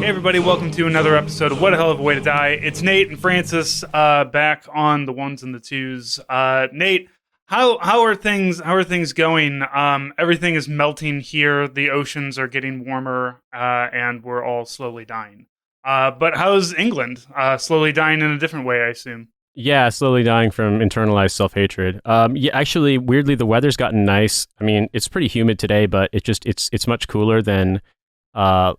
Hey everybody, welcome to another episode of What a Hell of a Way to Die. It's Nate and Francis back on the ones and the twos. Nate, how are things going? Everything is melting here. The oceans are getting warmer, and we're all slowly dying. But how's England? Slowly dying in a different way, I assume. Yeah, slowly dying from internalized self-hatred. Yeah, actually, weirdly, the weather's gotten nice. I mean, it's pretty humid today, but it's much cooler than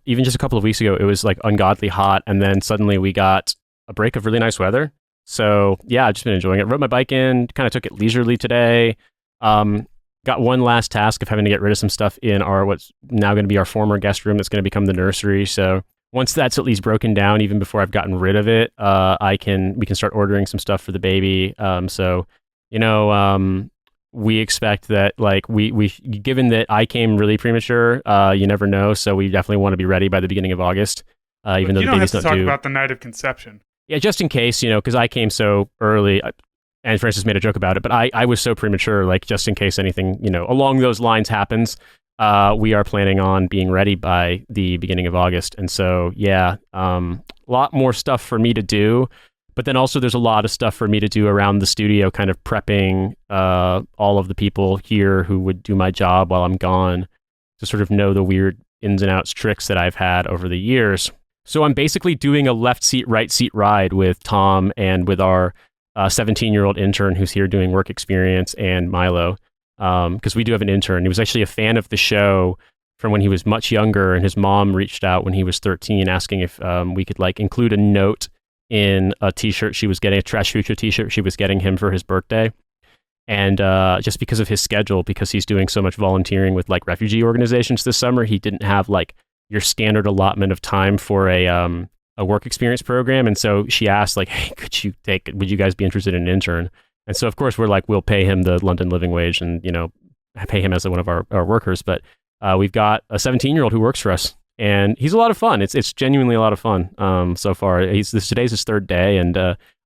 even just a couple of weeks ago. It was like ungodly hot, and then suddenly we got a break of really nice weather. So yeah, I've just been enjoying it. Rode my bike in, kind of took it leisurely today. Got one last task of having to get rid of some stuff in our what's now going to be our former guest room that's going to become the nursery. So once that's at least broken down, even before I've gotten rid of it, we can start ordering some stuff for the baby. We expect that, like, we given that I came really premature, you never know, so we definitely want to be ready by the beginning of August, even though the baby's not due. You don't have to talk about the night of conception. Yeah, just in case, because I came so early, and Francis made a joke about it, but I was so premature, like, just in case anything, along those lines happens, we are planning on being ready by the beginning of August. And so, yeah, a lot more stuff for me to do. But then also there's a lot of stuff for me to do around the studio, kind of prepping all of the people here who would do my job while I'm gone to sort of know the weird ins and outs tricks that I've had over the years. So I'm basically doing a left seat, right seat ride with Tom and with our 17-year-old intern who's here doing work experience, and Milo, because we do have an intern. He was actually a fan of the show from when he was much younger, and his mom reached out when he was 13 asking if we could include a note in a t-shirt she was getting, a Trash Future t-shirt she was getting him for his birthday. And just because of his schedule, because he's doing so much volunteering with refugee organizations this summer, he didn't have your standard allotment of time for a work experience program. And so she asked, hey, would you guys be interested in an intern? And so of course we're we'll pay him the London living wage and, pay him as one of our workers. But we've got a 17-year-old who works for us. And he's a lot of fun. It's genuinely a lot of fun so far. Today's his third day, and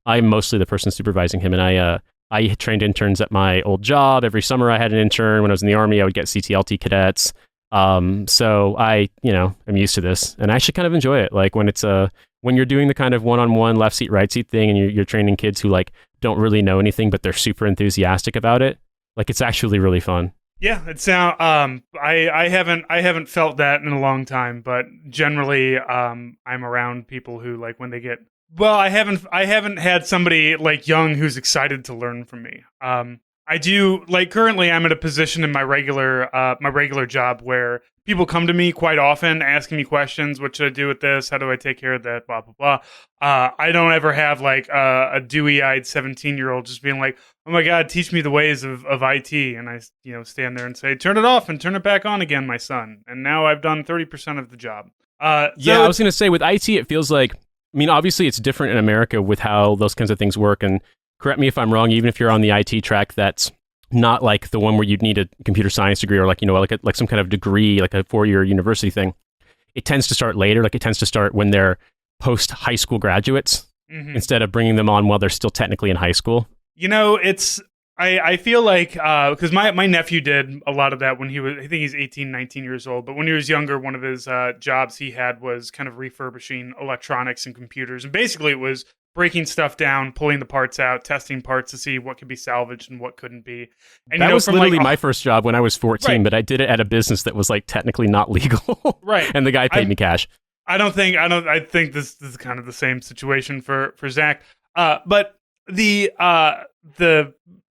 I'm mostly the person supervising him. And I trained interns at my old job. Every summer I had an intern. When I was in the Army, I would get CTLT cadets. So I'm used to this, and I actually kind of enjoy it. When you're doing the kind of one-on-one left seat, right seat thing, and you're training kids who don't really know anything, but they're super enthusiastic about it. It's actually really fun. Yeah, it's now. I haven't felt that in a long time, but generally, I'm around people who when they get. Well, I haven't had somebody young who's excited to learn from me. I do currently. I'm at a position in my regular job where people come to me quite often asking me questions. What should I do with this? How do I take care of that? Blah blah blah. I don't ever have a dewy-eyed 17-year-old just being oh my God, teach me the ways of IT. And I stand there and say, turn it off and turn it back on again, my son. And now I've done 30% of the job. I was going to say with IT, it feels obviously it's different in America with how those kinds of things work. And correct me if I'm wrong, even if you're on the IT track, that's not the one where you'd need a computer science degree or some kind of degree, a 4-year university thing. It tends to start later. It tends to start when they're post high school graduates instead of bringing them on while they're still technically in high school. I feel because my nephew did a lot of that when he was, I think he's 18, 19 years old. But when he was younger, one of his jobs he had was kind of refurbishing electronics and computers. And basically it was breaking stuff down, pulling the parts out, testing parts to see what could be salvaged and what couldn't be. And that was literally my first job when I was 14, right. But I did it at a business that was technically not legal. Right. And the guy paid me cash. I think this is kind of the same situation for Zach. But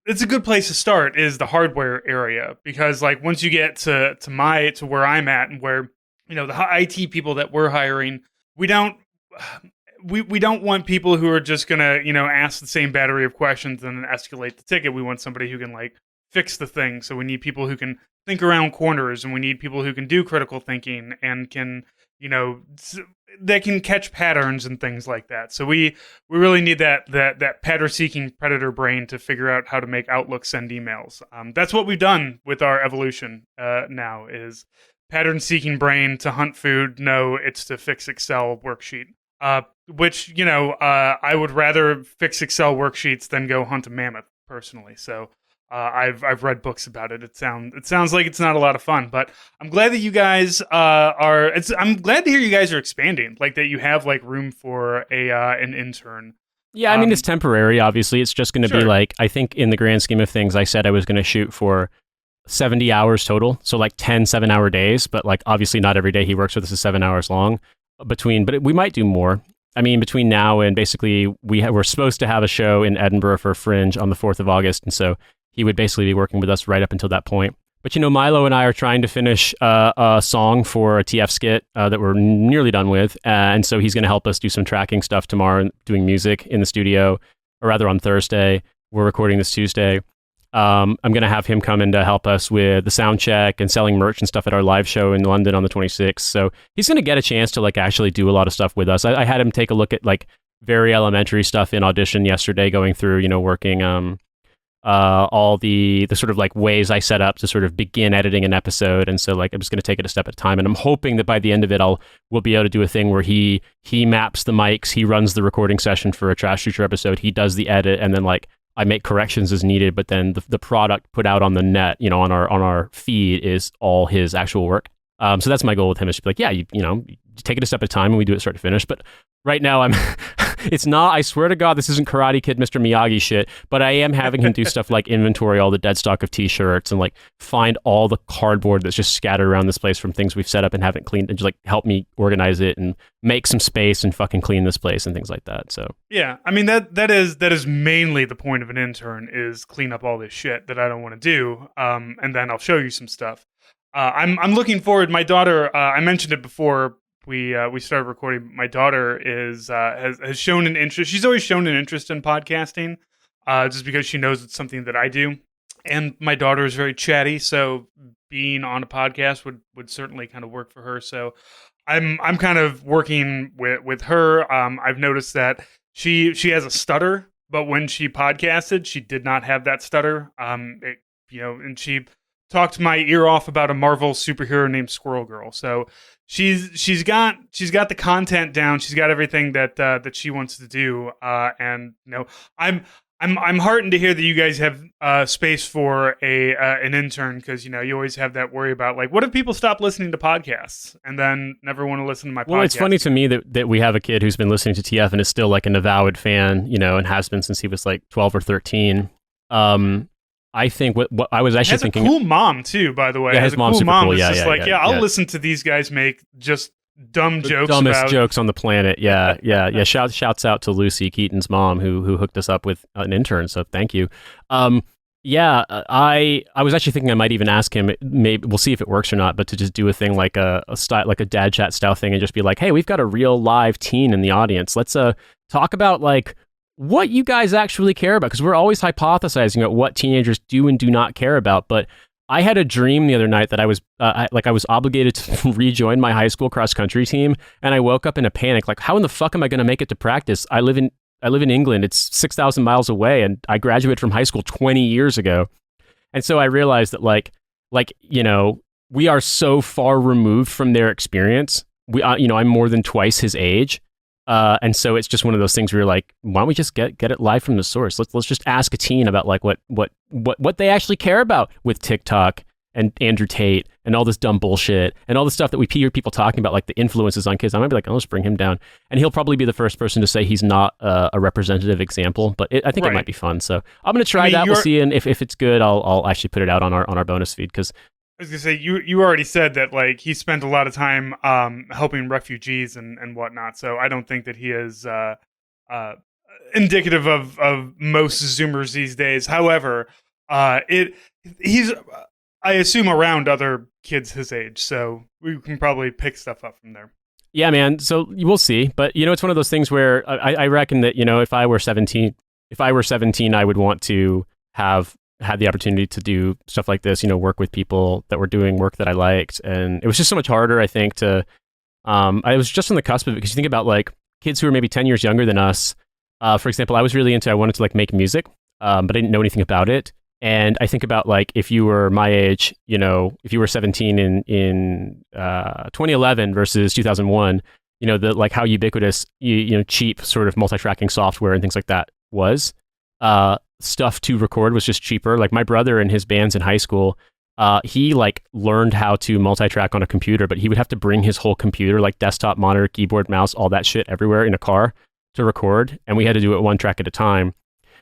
it's a good place to start is the hardware area, because once you get to where I'm at and where the IT people that we're hiring, we don't want people who are just gonna ask the same battery of questions and then escalate the ticket. We want somebody who can fix the thing. So we need people who can think around corners, and we need people who can do critical thinking and can they can catch patterns and things like that. So we really need that pattern-seeking predator brain to figure out how to make Outlook send emails. That's what we've done with our evolution now is pattern-seeking brain to hunt food. No, it's to fix Excel worksheet. Which I would rather fix Excel worksheets than go hunt a mammoth personally. So I've read books about it. It sounds like it's not a lot of fun, but I'm glad that you guys are. I'm glad to hear you guys are expanding, like that you have like room for an intern. Yeah, I mean, it's temporary, obviously. It's just going to be Sure. like, I think in the grand scheme of things, I said I was going to shoot for 70 hours total. So like 10 7-hour days, but like obviously not every day he works with us is 7 hours long but we might do more. I mean, between now and basically we're supposed to have a show in Edinburgh for Fringe on the 4th of August. And so he would basically be working with us right up until that point. But, Milo and I are trying to finish a song for a TF skit that we're nearly done with. And so he's going to help us do some tracking stuff tomorrow, doing music in the studio, or rather on Thursday. We're recording this Tuesday. I'm going to have him come in to help us with the sound check and selling merch and stuff at our live show in London on the 26th. So he's going to get a chance to like actually do a lot of stuff with us. I had him take a look at like very elementary stuff in Audition yesterday, going through, working all the sort of like ways I set up to sort of begin editing an episode. And so like I'm just going to take it a step at a time. And I'm hoping that by the end of it, we'll be able to do a thing where he maps the mics, he runs the recording session for a Trash Future episode, he does the edit, and then like I make corrections as needed, but then the product put out on the net, on our feed is all his actual work. So that's my goal with him, is to be like, yeah, you take it a step at a time and we do it start to finish. But right now it's not, I swear to God, this isn't Karate Kid, Mr. Miyagi shit, but I am having him do stuff like inventory all the dead stock of t-shirts and like find all the cardboard that's just scattered around this place from things we've set up and haven't cleaned, and just like help me organize it and make some space and fucking clean this place and things like that. So yeah, I mean that is mainly the point of an intern, is clean up all this shit that I don't want to do, and then I'll show you some stuff. I'm looking forward. My daughter, I mentioned it before we started recording. My daughter has shown an interest. She's always shown an interest in podcasting, just because she knows it's something that I do. And my daughter is very chatty, so being on a podcast would certainly kind of work for her. So I'm kind of working with her. I've noticed that she has a stutter, but when she podcasted, she did not have that stutter. And she talked my ear off about a Marvel superhero named Squirrel Girl. So she's got the content down. She's got everything that she wants to do. And I'm heartened to hear that you guys have space for an intern, because you always have that worry about like, what if people stop listening to podcasts and then never want to listen to my podcast? Well, it's funny to me that we have a kid who's been listening to TF and is still like an avowed fan, and has been since he was like 12 or 13. I think what I was actually thinking. Has a cool mom too, by the way. Yeah, his mom's super cool. I'll listen to these guys make just dumb jokes. Dumbest jokes on the planet. Yeah. Shouts out to Lucy, Keaton's mom, who hooked us up with an intern. So thank you. I was actually thinking I might even ask him. Maybe we'll see if it works or not. But to just do a thing like a style, like a DadChat style thing, and just be like, hey, we've got a real live teen in the audience. Let's talk about like what you guys actually care about, because we're always hypothesizing about what teenagers do and do not care about. But I had a dream the other night that I was obligated to rejoin my high school cross country team, and I woke up in a panic. Like, how in the fuck am I going to make it to practice? I live in England. It's 6,000 miles away, and I graduated from high school 20 years ago. And so I realized that we are so far removed from their experience. I'm more than twice his age. And so it's just one of those things where you're like, why don't we just get it live from the source? Let's just ask a teen about like what they actually care about with TikTok and Andrew Tate and all this dumb bullshit and all the stuff that we hear people talking about, like the influences on kids. I might be like, I'll just bring him down, and he'll probably be the first person to say he's not a representative example. But I think it might be fun. So I'm going to try that. We'll see, and if it's good, I'll actually put it out on our bonus feed, because I was gonna say, you already said that like he spent a lot of time helping refugees and whatnot. So I don't think that he is indicative of most Zoomers these days. However, he's I assume around other kids his age, so we can probably pick stuff up from there. Yeah, man. So we'll see. But it's one of those things where I reckon that if I were 17, I would want to have had the opportunity to do stuff like this, work with people that were doing work that I liked. And it was just so much harder, I think, to, I was just on the cusp of it, because you think about like kids who are maybe 10 years younger than us. For example, I wanted to like make music, but I didn't know anything about it. And I think about like, if you were my age, if you were 17 in 2011 versus 2001, the like how ubiquitous, cheap sort of multi-tracking software and things like that was. stuff to record was just cheaper. Like my brother and his bands in high school, he like learned how to multi-track on a computer, but he would have to bring his whole computer, like desktop, monitor, keyboard, mouse, all that shit everywhere in a car to record. And we had to do it one track at a time.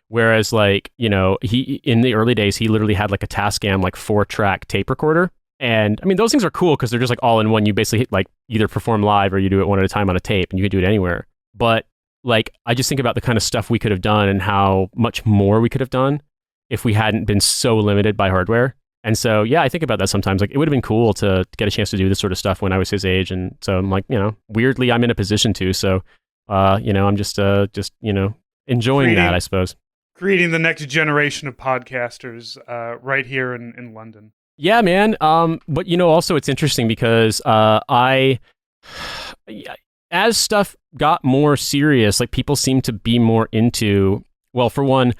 Whereas like, you know, he, in the early days, he literally had like a Tascam, like 4-track tape recorder. And I mean, those things are cool because they're just like all in one. You basically like either perform live or you do it one at a time on a tape, and you can do it anywhere. But like, I just think about the kind of stuff we could have done and how much more we could have done if we hadn't been so limited by hardware. And so, yeah, I think about that sometimes. Like, it would have been cool to get a chance to do this sort of stuff when I was his age. And so I'm like, you know, weirdly, I'm in a position to. So, you know, I'm just you know, enjoying that, I suppose. Creating the next generation of podcasters right here in London. Yeah, man. But, you know, also it's interesting because as stuff got more serious, like people seem to be more into, well, for one,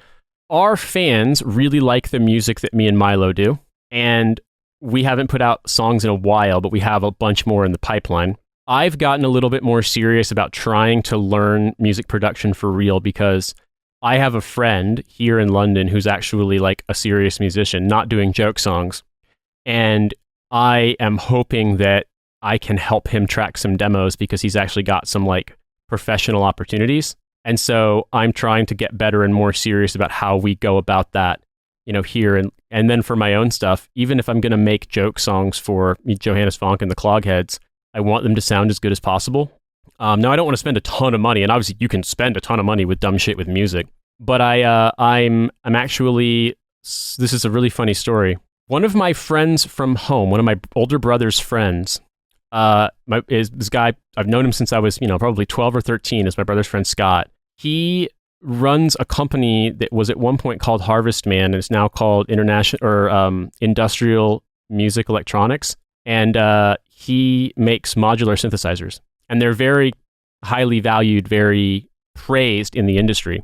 our fans really like the music that me and Milo do. And we haven't put out songs in a while, but we have a bunch more in the pipeline. I've gotten a little bit more serious about trying to learn music production for real because I have a friend here in London who's actually like a serious musician, not doing joke songs. And I am hoping that I can help him track some demos because he's actually got some like professional opportunities. And so I'm trying to get better and more serious about how we go about that, you know, here. And then for my own stuff, even if I'm going to make joke songs for Johannes Vonk and the Clogheads, I want them to sound as good as possible. Now, I don't want to spend a ton of money, and obviously you can spend a ton of money with dumb shit with music. But I'm actually, this is a really funny story. One of my friends from home, one of my older brother's friends, is this guy. I've known him since I was, you know, probably 12 or 13. Is my brother's friend Scott. He runs a company that was at one point called Harvest Man, and it's now called Industrial Music Electronics. And he makes modular synthesizers, and they're very highly valued, very praised in the industry.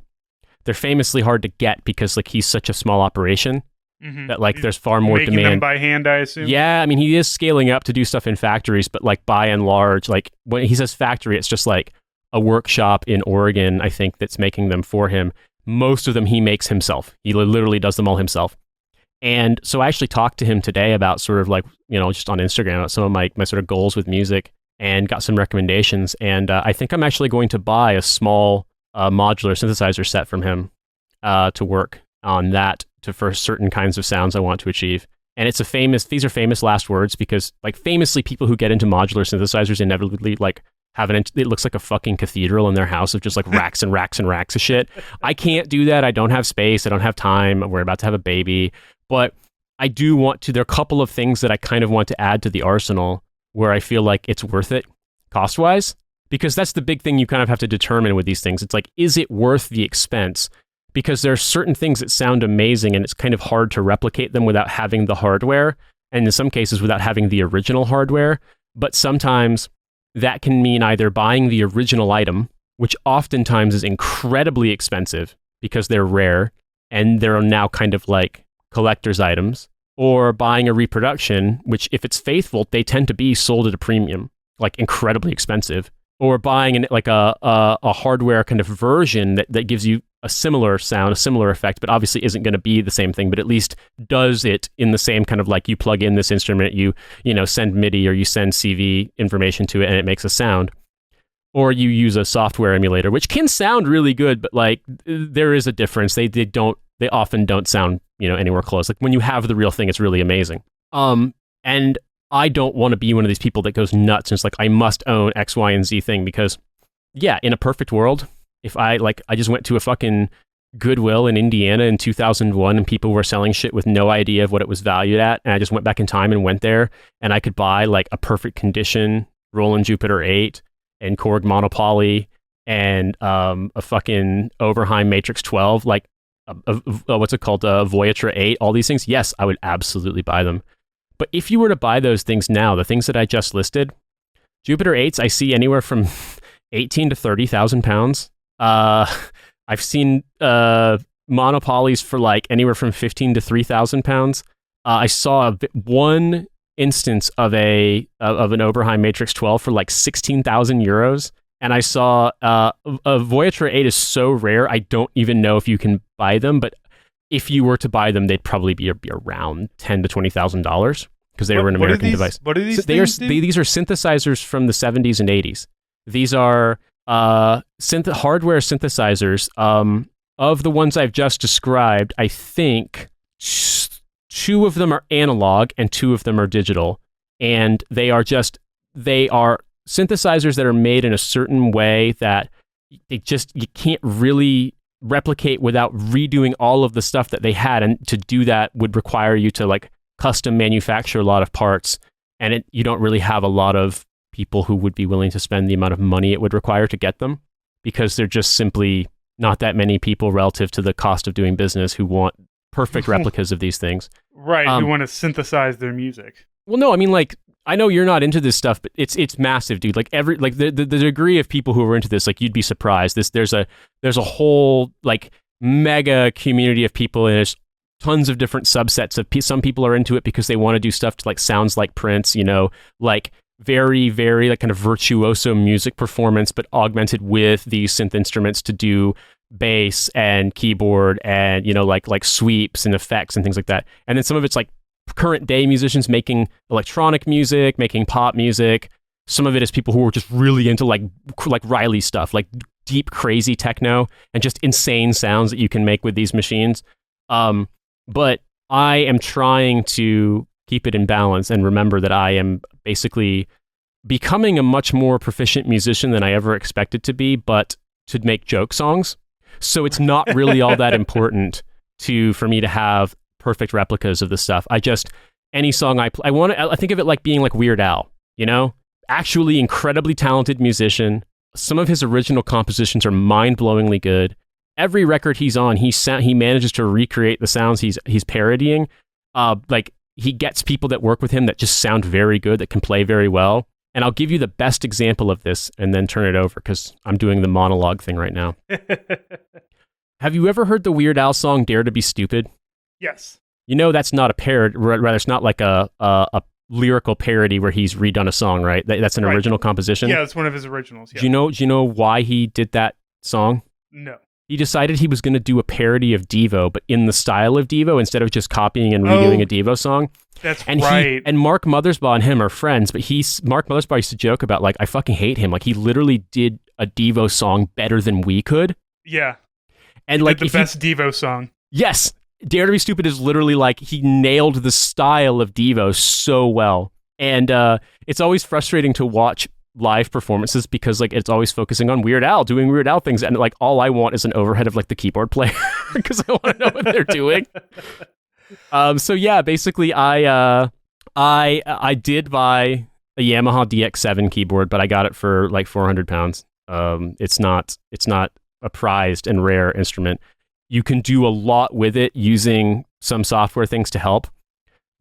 They're famously hard to get because like he's such a small operation that like there's far more making demand. Them by hand, I assume. Yeah, I mean he is scaling up to do stuff in factories, but like by and large, like when he says factory, it's just like a workshop in Oregon, I think, that's making them for him. Most of them he makes himself. He literally does them all himself. And so I actually talked to him today about sort of like, you know, just on Instagram about some of my sort of goals with music and got some recommendations. And I think I'm actually going to buy a small modular synthesizer set from him to work on that for certain kinds of sounds I want to achieve. And it's these are famous last words because like famously people who get into modular synthesizers inevitably like it looks like a fucking cathedral in their house of just like racks and racks and racks of shit. I can't do that. I don't have space. I don't have time. We're about to have a baby. But I do want to, there are a couple of things that I kind of want to add to the arsenal where I feel like it's worth it cost-wise, because that's the big thing you kind of have to determine with these things. It's like, is it worth the expense? Because there are certain things that sound amazing and it's kind of hard to replicate them without having the hardware, and in some cases without having the original hardware. But sometimes that can mean either buying the original item, which oftentimes is incredibly expensive because they're rare and they're now kind of like collector's items, or buying a reproduction, which if it's faithful, they tend to be sold at a premium, like incredibly expensive, or buying a hardware kind of version that gives you a similar sound, a similar effect, but obviously isn't going to be the same thing, but at least does it in the same kind of like you plug in this instrument, you know, send MIDI or you send CV information to it and it makes a sound. Or you use a software emulator, which can sound really good, but like there is a difference. They often don't sound, you know, anywhere close. Like when you have the real thing, it's really amazing. And I don't want to be one of these people that goes nuts and it's like, I must own X, Y, and Z thing, because yeah, in a perfect world, if I just went to a fucking Goodwill in Indiana in 2001 and people were selling shit with no idea of what it was valued at, and I just went back in time and went there and I could buy like a perfect condition Roland Jupiter 8 and Korg Monopoly and a fucking Oberheim Matrix 12, like what's it called, Voyager 8, all these things, yes, I would absolutely buy them. But if you were to buy those things now, the things that I just listed, Jupiter 8s I see anywhere from 18 to 30,000 pounds. I've seen Monopolies for like anywhere from 15 to 3,000 pounds. I saw one instance of an Oberheim Matrix 12 for like 16,000 euros. And I saw a Voyager 8 is so rare, I don't even know if you can buy them. But if you were to buy them, they'd probably be around $10,000 to $20,000 because they were an American device. What are these? So these are synthesizers from the 70s and 80s. These are hardware synthesizers. Of the ones I've just described, I think 2 of them are analog and 2 of them are digital, and they are synthesizers that are made in a certain way that you can't really replicate without redoing all of the stuff that they had, and to do that would require you to like custom manufacture a lot of parts, and you don't really have a lot of people who would be willing to spend the amount of money it would require to get them, because they're just simply not that many people relative to the cost of doing business who want perfect replicas of these things. Right, who want to synthesize their music. Well, no, I mean, like, I know you're not into this stuff, but it's massive, dude. Like the degree of people who are into this, like, you'd be surprised. There's a whole like mega community of people, and there's tons of different subsets of some people are into it because they want to do stuff to like sounds like Prince, like very, very like kind of virtuoso music performance, but augmented with these synth instruments to do bass and keyboard and like sweeps and effects and things like that. And then some of it's like current day musicians making electronic music, making pop music. Some of it is people who are just really into like Riley stuff, like deep crazy techno and just insane sounds that you can make with these machines. But I am trying to keep it in balance and remember that I am basically becoming a much more proficient musician than I ever expected to be, but to make joke songs. So it's not really all that important for me to have perfect replicas of the stuff. Any song I think of it like being like Weird Al, actually incredibly talented musician. Some of his original compositions are mind-blowingly good. Every record he's on, he manages to recreate the sounds he's parodying. Like he gets people that work with him that just sound very good, that can play very well. And I'll give you the best example of this and then turn it over because I'm doing the monologue thing right now. Have you ever heard the Weird Al song Dare to Be Stupid? Yes. That's not a parody, rather it's not like a lyrical parody where he's redone a song, right? That's an original composition? Yeah, it's one of his originals. Yeah. Do you know why he did that song? No. He decided he was going to do a parody of Devo, but in the style of Devo instead of just copying and redoing a Devo song. That's right. And Mark Mothersbaugh and him are friends, but Mark Mothersbaugh used to joke about, like, I fucking hate him. Like, he literally did a Devo song better than we could. Yeah. And like the best Devo song. Yes. Dare to Be Stupid is literally like he nailed the style of Devo so well. And it's always frustrating to watch live performances because like it's always focusing on Weird Al doing Weird Al things, and like all I want is an overhead of like the keyboard player because I want to know what they're doing. So yeah, basically I did buy a Yamaha DX7 keyboard, but I got it for like 400 pounds. It's not a prized and rare instrument. You can do a lot with it using some software things to help,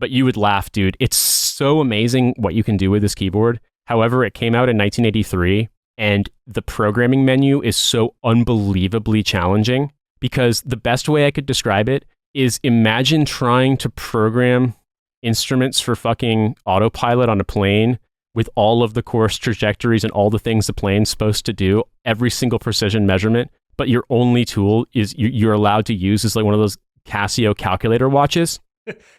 but you would laugh, dude. It's so amazing what you can do with this keyboard. However, it came out in 1983, and the programming menu is so unbelievably challenging because the best way I could describe it is imagine trying to program instruments for fucking autopilot on a plane with all of the course trajectories and all the things the plane's supposed to do, every single precision measurement, but your only tool is you're allowed to use is like one of those Casio calculator watches.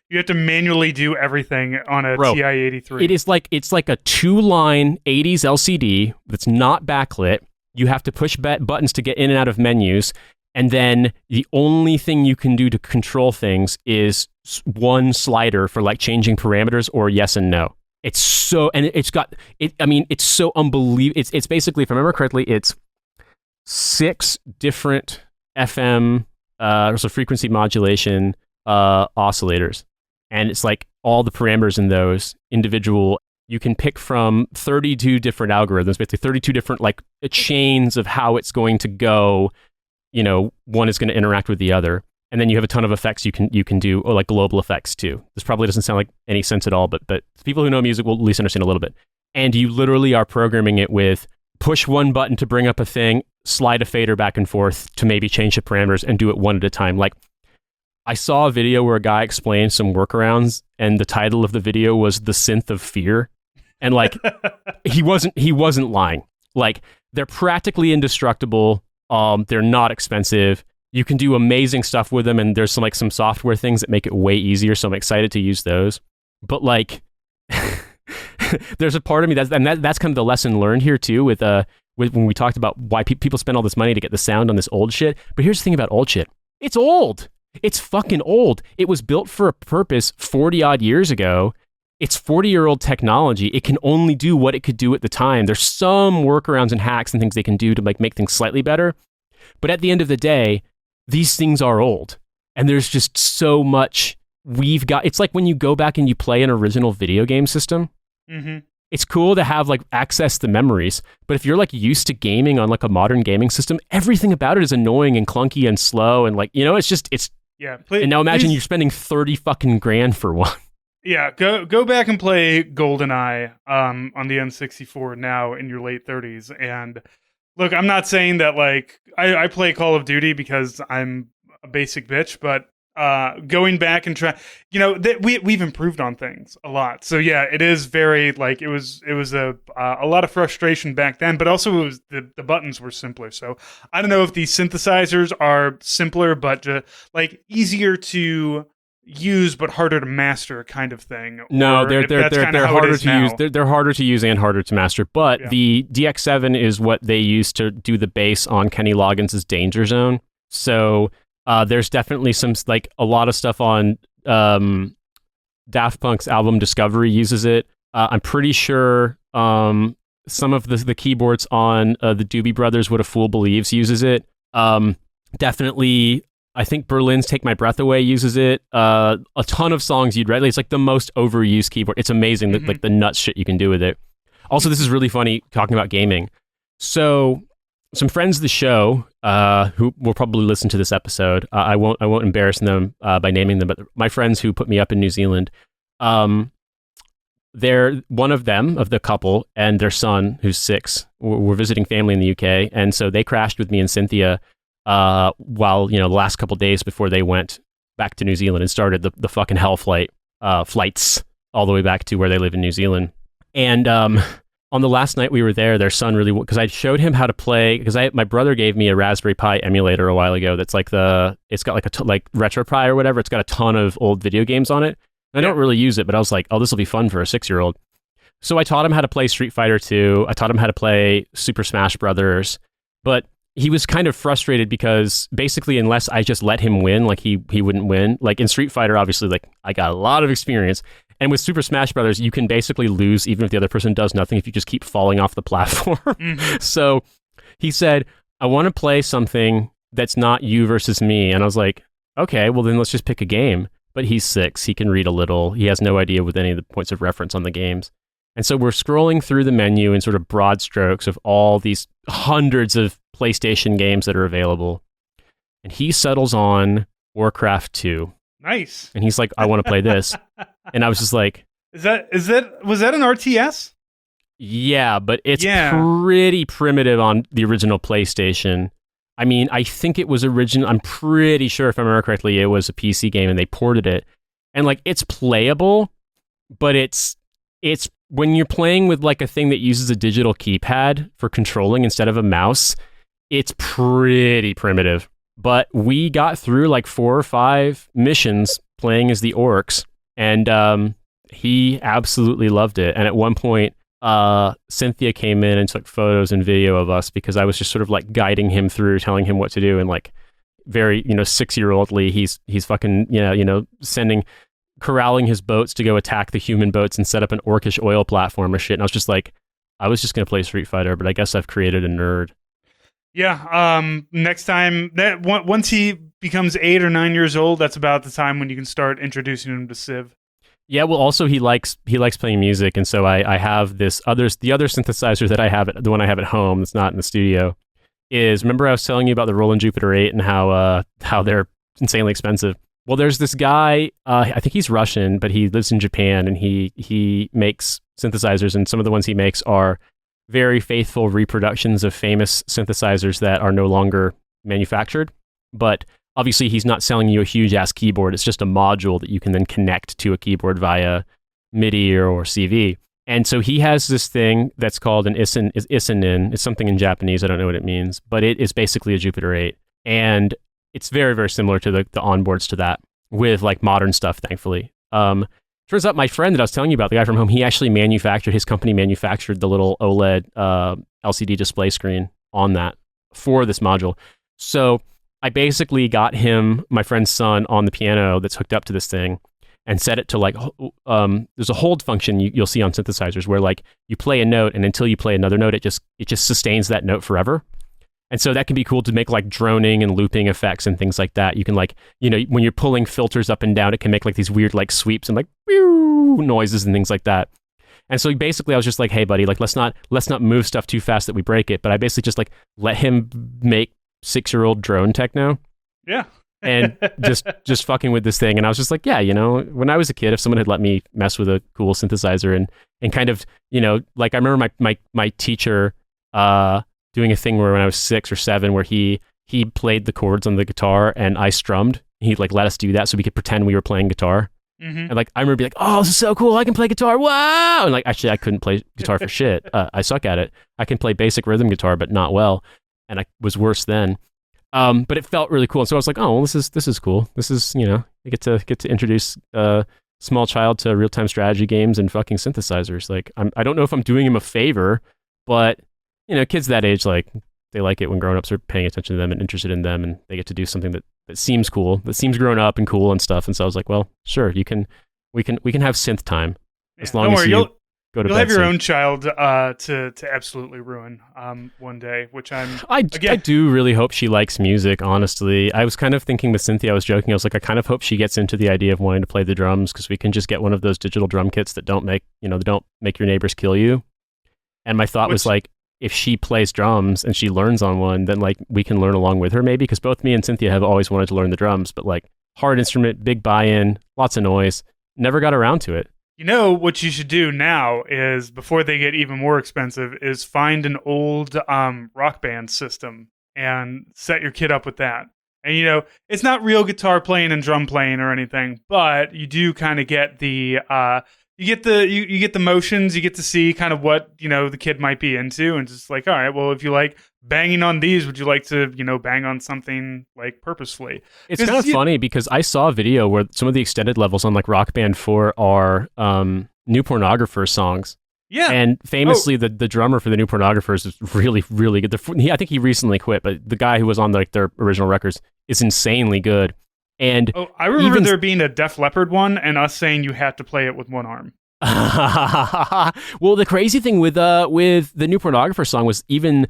You have to manually do everything on a TI-83. It's like a 2-line 80s LCD that's not backlit. You have to push buttons to get in and out of menus, and then the only thing you can do to control things is one slider for like changing parameters or yes and no. It's so, and it's so unbelievable. It's basically, if I remember correctly, it's 6 different FM, so frequency modulation oscillators, and it's like all the parameters in those individual. You can pick from 32 different algorithms, basically 32 different like chains of how it's going to go. One is going to interact with the other, and then you have a ton of effects you can do, or like global effects too. This probably doesn't sound like any sense at all, but people who know music will at least understand a little bit. And you literally are programming it with push one button to bring up a thing, slide a fader back and forth to maybe change the parameters, and do it one at a time. Like, I saw a video where a guy explained some workarounds, and the title of the video was "The Synth of Fear," and like he wasn't lying. Like, they're practically indestructible. They're not expensive. You can do amazing stuff with them, and there's some software things that make it way easier, so I'm excited to use those. But like, there's a part of me that's kind of the lesson learned here too with when we talked about why people spend all this money to get the sound on this old shit. But here's the thing about old shit. It's old. It's fucking old. It was built for a purpose 40 odd years ago. It's 40-year-old technology. It can only do what it could do at the time. There's some workarounds and hacks and things they can do to like make things slightly better. But at the end of the day, these things are old. And there's just so much we've got. It's like when you go back and you play an original video game system. Mm-hmm. It's cool to have like access to memories. But if you're like used to gaming on like a modern gaming system, everything about it is annoying and clunky and slow. And like, you know, it's yeah. And now imagine you're spending 30 fucking grand for one. Yeah, go back and play GoldenEye on the N64 now in your late 30s. And look, I'm not saying that like I play Call of Duty because I'm a basic bitch, but going back and try, you know, we've improved on things a lot. So yeah, it is very like it was a lot of frustration back then, but also it was the buttons were simpler. So I don't know if these synthesizers are simpler, but like easier to use but harder to master kind of thing. No, they're harder to use. They're harder to use and harder to master. But yeah. The DX7 is what they use to do the bass on Kenny Loggins' Danger Zone. So there's definitely some like a lot of stuff on Daft Punk's album Discovery uses it. I'm pretty sure some of the keyboards on the Doobie Brothers What a Fool Believes uses it. Definitely. I think Berlin's Take My Breath Away uses it. A ton of songs you'd read. It's like the most overused keyboard. It's amazing, like the nuts shit you can do with it. Also, this is really funny talking about gaming. So, some friends of the show who will probably listen to this episode. I won't embarrass them by naming them, but my friends who put me up in New Zealand. They're one of them, of the couple, and their son, who's 6. We're visiting family in the UK, and so they crashed with me and Cynthia. While, you know, the last couple days before they went back to New Zealand and started the fucking hell flights all the way back to where they live in New Zealand. And on the last night we were there, their son really, because I showed him how to play, because my brother gave me a Raspberry Pi emulator a while ago that's like it's got like like RetroPie or whatever. It's got a ton of old video games on it. And I don't really use it, but I was like, oh, this will be fun for a 6-year-old. So I taught him how to play Street Fighter 2. I taught him how to play Super Smash Brothers. But he was kind of frustrated because basically unless I just let him win, like he wouldn't win. Like in Street Fighter, obviously, like I got a lot of experience. And with Super Smash Brothers, you can basically lose even if the other person does nothing if you just keep falling off the platform. Mm-hmm. So he said, I want to play something that's not you versus me. And I was like, okay, well then let's just pick a game. But he's 6. He can read a little. He has no idea with any of the points of reference on the games. And so we're scrolling through the menu in sort of broad strokes of all these hundreds of PlayStation games that are available. And he settles on Warcraft 2. Nice. And he's like, I want to play this. And I was just like, was that an RTS? Yeah, but it's pretty primitive on the original PlayStation. I mean, I think it was original. I'm pretty sure, if I remember correctly, it was a PC game and they ported it. And like, it's playable, but it's when you're playing with like a thing that uses a digital keypad for controlling instead of a mouse, it's pretty primitive. But we got through like 4 or 5 missions playing as the orcs, and he absolutely loved it. And at one point, Cynthia came in and took photos and video of us because I was just sort of like guiding him through, telling him what to do, and like very, 6-year-oldly, he's fucking, corralling his boats to go attack the human boats and set up an orcish oil platform or shit. And I was just like, I was just going to play Street Fighter, but I guess I've created a nerd. Yeah. Next time, once he becomes 8 or 9 years old, that's about the time when you can start introducing him to Civ. Yeah. Well, also he likes playing music. And so I have the other synthesizer that I have, the one I have at home that's not in the studio, is, remember I was telling you about the Roland Jupiter 8 and how they're insanely expensive. Well, there's this guy, I think he's Russian, but he lives in Japan, and he makes synthesizers, and some of the ones he makes are very faithful reproductions of famous synthesizers that are no longer manufactured. But obviously, he's not selling you a huge-ass keyboard. It's just a module that you can then connect to a keyboard via MIDI or CV. And so he has this thing that's called an Isanin. It's something in Japanese. I don't know what it means, but it is basically a Jupiter 8. And it's very, very similar to the onboards to that with like modern stuff, thankfully. Turns out my friend that I was telling you about, the guy from home, he actually his company manufactured the little OLED LCD display screen on that for this module. So I basically got my friend's son, on the piano that's hooked up to this thing, and set it to like, there's a hold function you'll see on synthesizers where like you play a note, and until you play another note, it just sustains that note forever. And so that can be cool to make like droning and looping effects and things like that. You can like, when you're pulling filters up and down, it can make like these weird like sweeps and like noises and things like that. And so basically I was just like, hey buddy, like let's not move stuff too fast that we break it. But I basically just like let him make 6-year-old drone techno. Yeah. And just fucking with this thing. And I was just like, yeah, when I was a kid, if someone had let me mess with a cool synthesizer and kind of, like I remember my teacher doing a thing where when I was 6 or 7 where he played the chords on the guitar and I strummed. He like let us do that so we could pretend we were playing guitar. Mm-hmm. And like I remember being like, oh, this is so cool, I can play guitar, wow. And like actually I couldn't play guitar for shit. I suck at it. I can play basic rhythm guitar but not well, and I was worse then. But it felt really cool, and so I was like, oh well, this is cool. This is, I get to introduce a small child to real-time strategy games and fucking synthesizers. Like I don't know if I'm doing him a favor, but kids that age, like they like it when grown-ups are paying attention to them and interested in them, and they get to do something that seems cool, that seems grown up and cool and stuff. And so I was like, well, sure, we can have synth time as long as you go to bed. You'll have your safe. own child to absolutely ruin one day, which I do really hope she likes music, honestly. I was kind of thinking with Cynthia, I was joking, I was like, I kind of hope she gets into the idea of wanting to play the drums, because we can just get one of those digital drum kits that don't make your neighbors kill you. And my thought was like, if she plays drums and she learns on one, then like we can learn along with her maybe, because both me and Cynthia have always wanted to learn the drums, but like hard instrument, big buy-in, lots of noise, never got around to it. What you should do now is, before they get even more expensive, is find an old rock band system and set your kid up with that. And it's not real guitar playing and drum playing or anything, but you do kind of get the you get the motions, you get to see kind of what the kid might be into, and just like, all right, well, if you like banging on these, would you like to bang on something like purposefully? It's kind of funny because I saw a video where some of the extended levels on like Rock Band 4 are New Pornographers songs. Yeah. And famously, the drummer for the New Pornographers is really, really good. I think he recently quit, but the guy who was on like their original records is insanely good. And I remember there being a Def Leppard one and us saying you had to play it with one arm. Well, the crazy thing with the New Pornographer song was even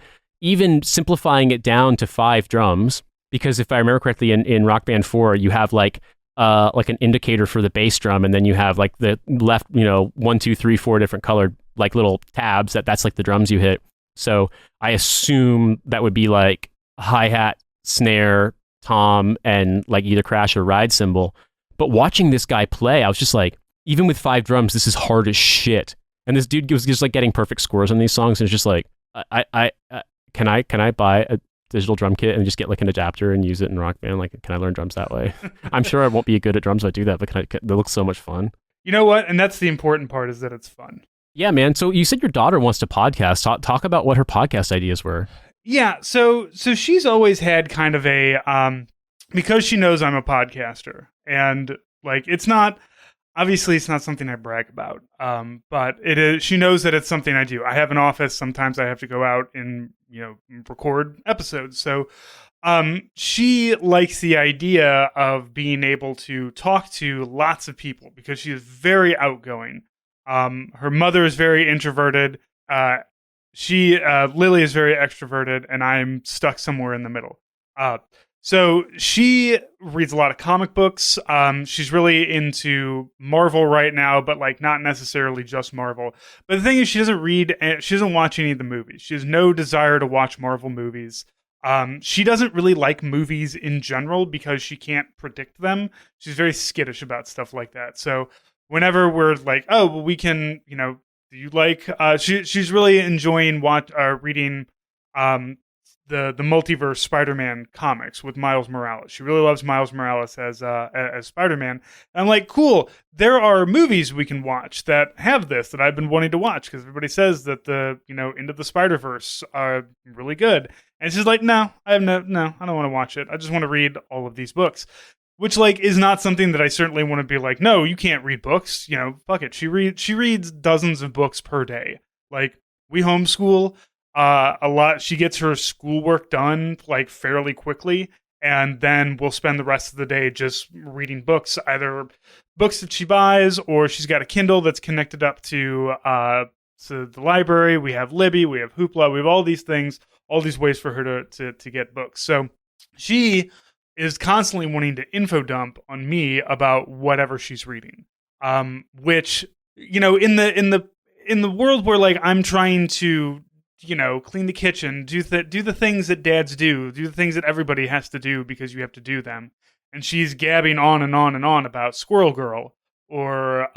simplifying it down to 5 drums, because if I remember correctly, in Rock Band 4, you have like an indicator for the bass drum, and then you have like the left, 1, 2, 3, 4 different colored like little tabs that's like the drums you hit. So I assume that would be like hi-hat, snare, tom, and like either crash or ride cymbal. But watching this guy play, I was just like, even with 5 drums, this is hard as shit. And this dude was just like getting perfect scores on these songs, and it's just like, can I buy a digital drum kit and just get like an adapter and use it in Rock Band? Like, can I learn drums that way? I'm sure I won't be good at drums if I do that, but that looks so much fun. You know what? And that's the important part, is that it's fun. Yeah, man. So you said your daughter wants to podcast. Talk about what her podcast ideas were. Yeah, so she's always had kind of a because she knows I'm a podcaster, and like it's not something I brag about, but it is. She knows that it's something I do. I have an office. Sometimes I have to go out and record episodes. So she likes the idea of being able to talk to lots of people, because she is very outgoing. Her mother is very introverted. Lily is very extroverted, and I'm stuck somewhere in the middle. So she reads a lot of comic books. She's really into Marvel right now, but like not necessarily just Marvel. But the thing is, she doesn't watch any of the movies. She has no desire to watch Marvel movies. She doesn't really like movies in general because she can't predict them. She's very skittish about stuff like that. So whenever we're like, oh, well, we can, do you like? She's really enjoying reading the multiverse Spider-Man comics with Miles Morales. She really loves Miles Morales as Spider-Man. And I'm like, cool. There are movies we can watch that have this that I've been wanting to watch because everybody says that the Into the Spider-Verse are really good. And she's like, no, I have no, I don't want to watch it. I just want to read all of these books. Which like is not something that I certainly want to be like, no, you can't read books. Fuck it. She reads dozens of books per day. Like we homeschool. A lot. She gets her schoolwork done like fairly quickly, and then we'll spend the rest of the day just reading books, either books that she buys or she's got a Kindle that's connected up to the library. We have Libby, we have Hoopla, we have all these things, all these ways for her to get books. So she is constantly wanting to info dump on me about whatever she's reading. Which in the world where like I'm trying to clean the kitchen, do the things that dads do the things that everybody has to do because you have to do them. And she's gabbing on and on and on about Squirrel Girl or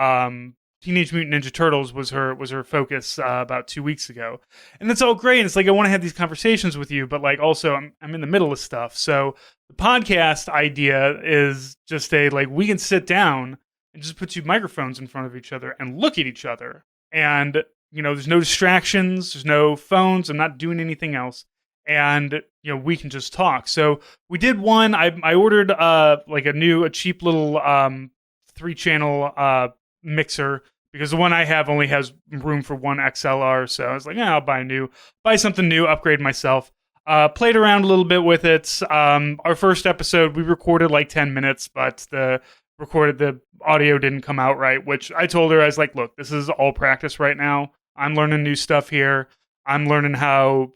Teenage Mutant Ninja Turtles was her focus about 2 weeks ago. And that's all great. It's like, I want to have these conversations with you, but like also I'm in the middle of stuff. So the podcast idea is just we can sit down and just put two microphones in front of each other and look at each other. And there's no distractions, there's no phones, I'm not doing anything else. And, we can just talk. So we did one, I ordered a cheap little 3-channel mixer because the one I have only has room for one XLR. So I was like, I'll buy something new, upgrade myself. Played around a little bit with it. Our first episode, we recorded like 10 minutes, but the audio didn't come out right, which I told her, I was like, look, this is all practice right now. I'm learning new stuff here. I'm learning how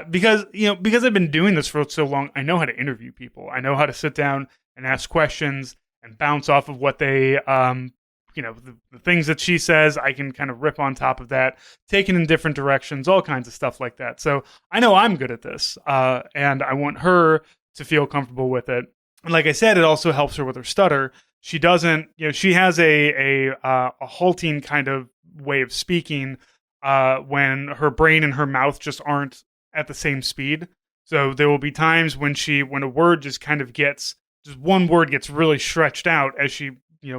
because I've been doing this for so long, I know how to interview people. I know how to sit down and ask questions and bounce off of what they, the things that she says, I can kind of rip on top of that, take it in different directions, all kinds of stuff like that. So I know I'm good at this, and I want her to feel comfortable with it. And like I said, it also helps her with her stutter. She doesn't, she has a halting kind of way of speaking when her brain and her mouth just aren't at the same speed. So there will be times when a word just kind of just one word gets really stretched out as she,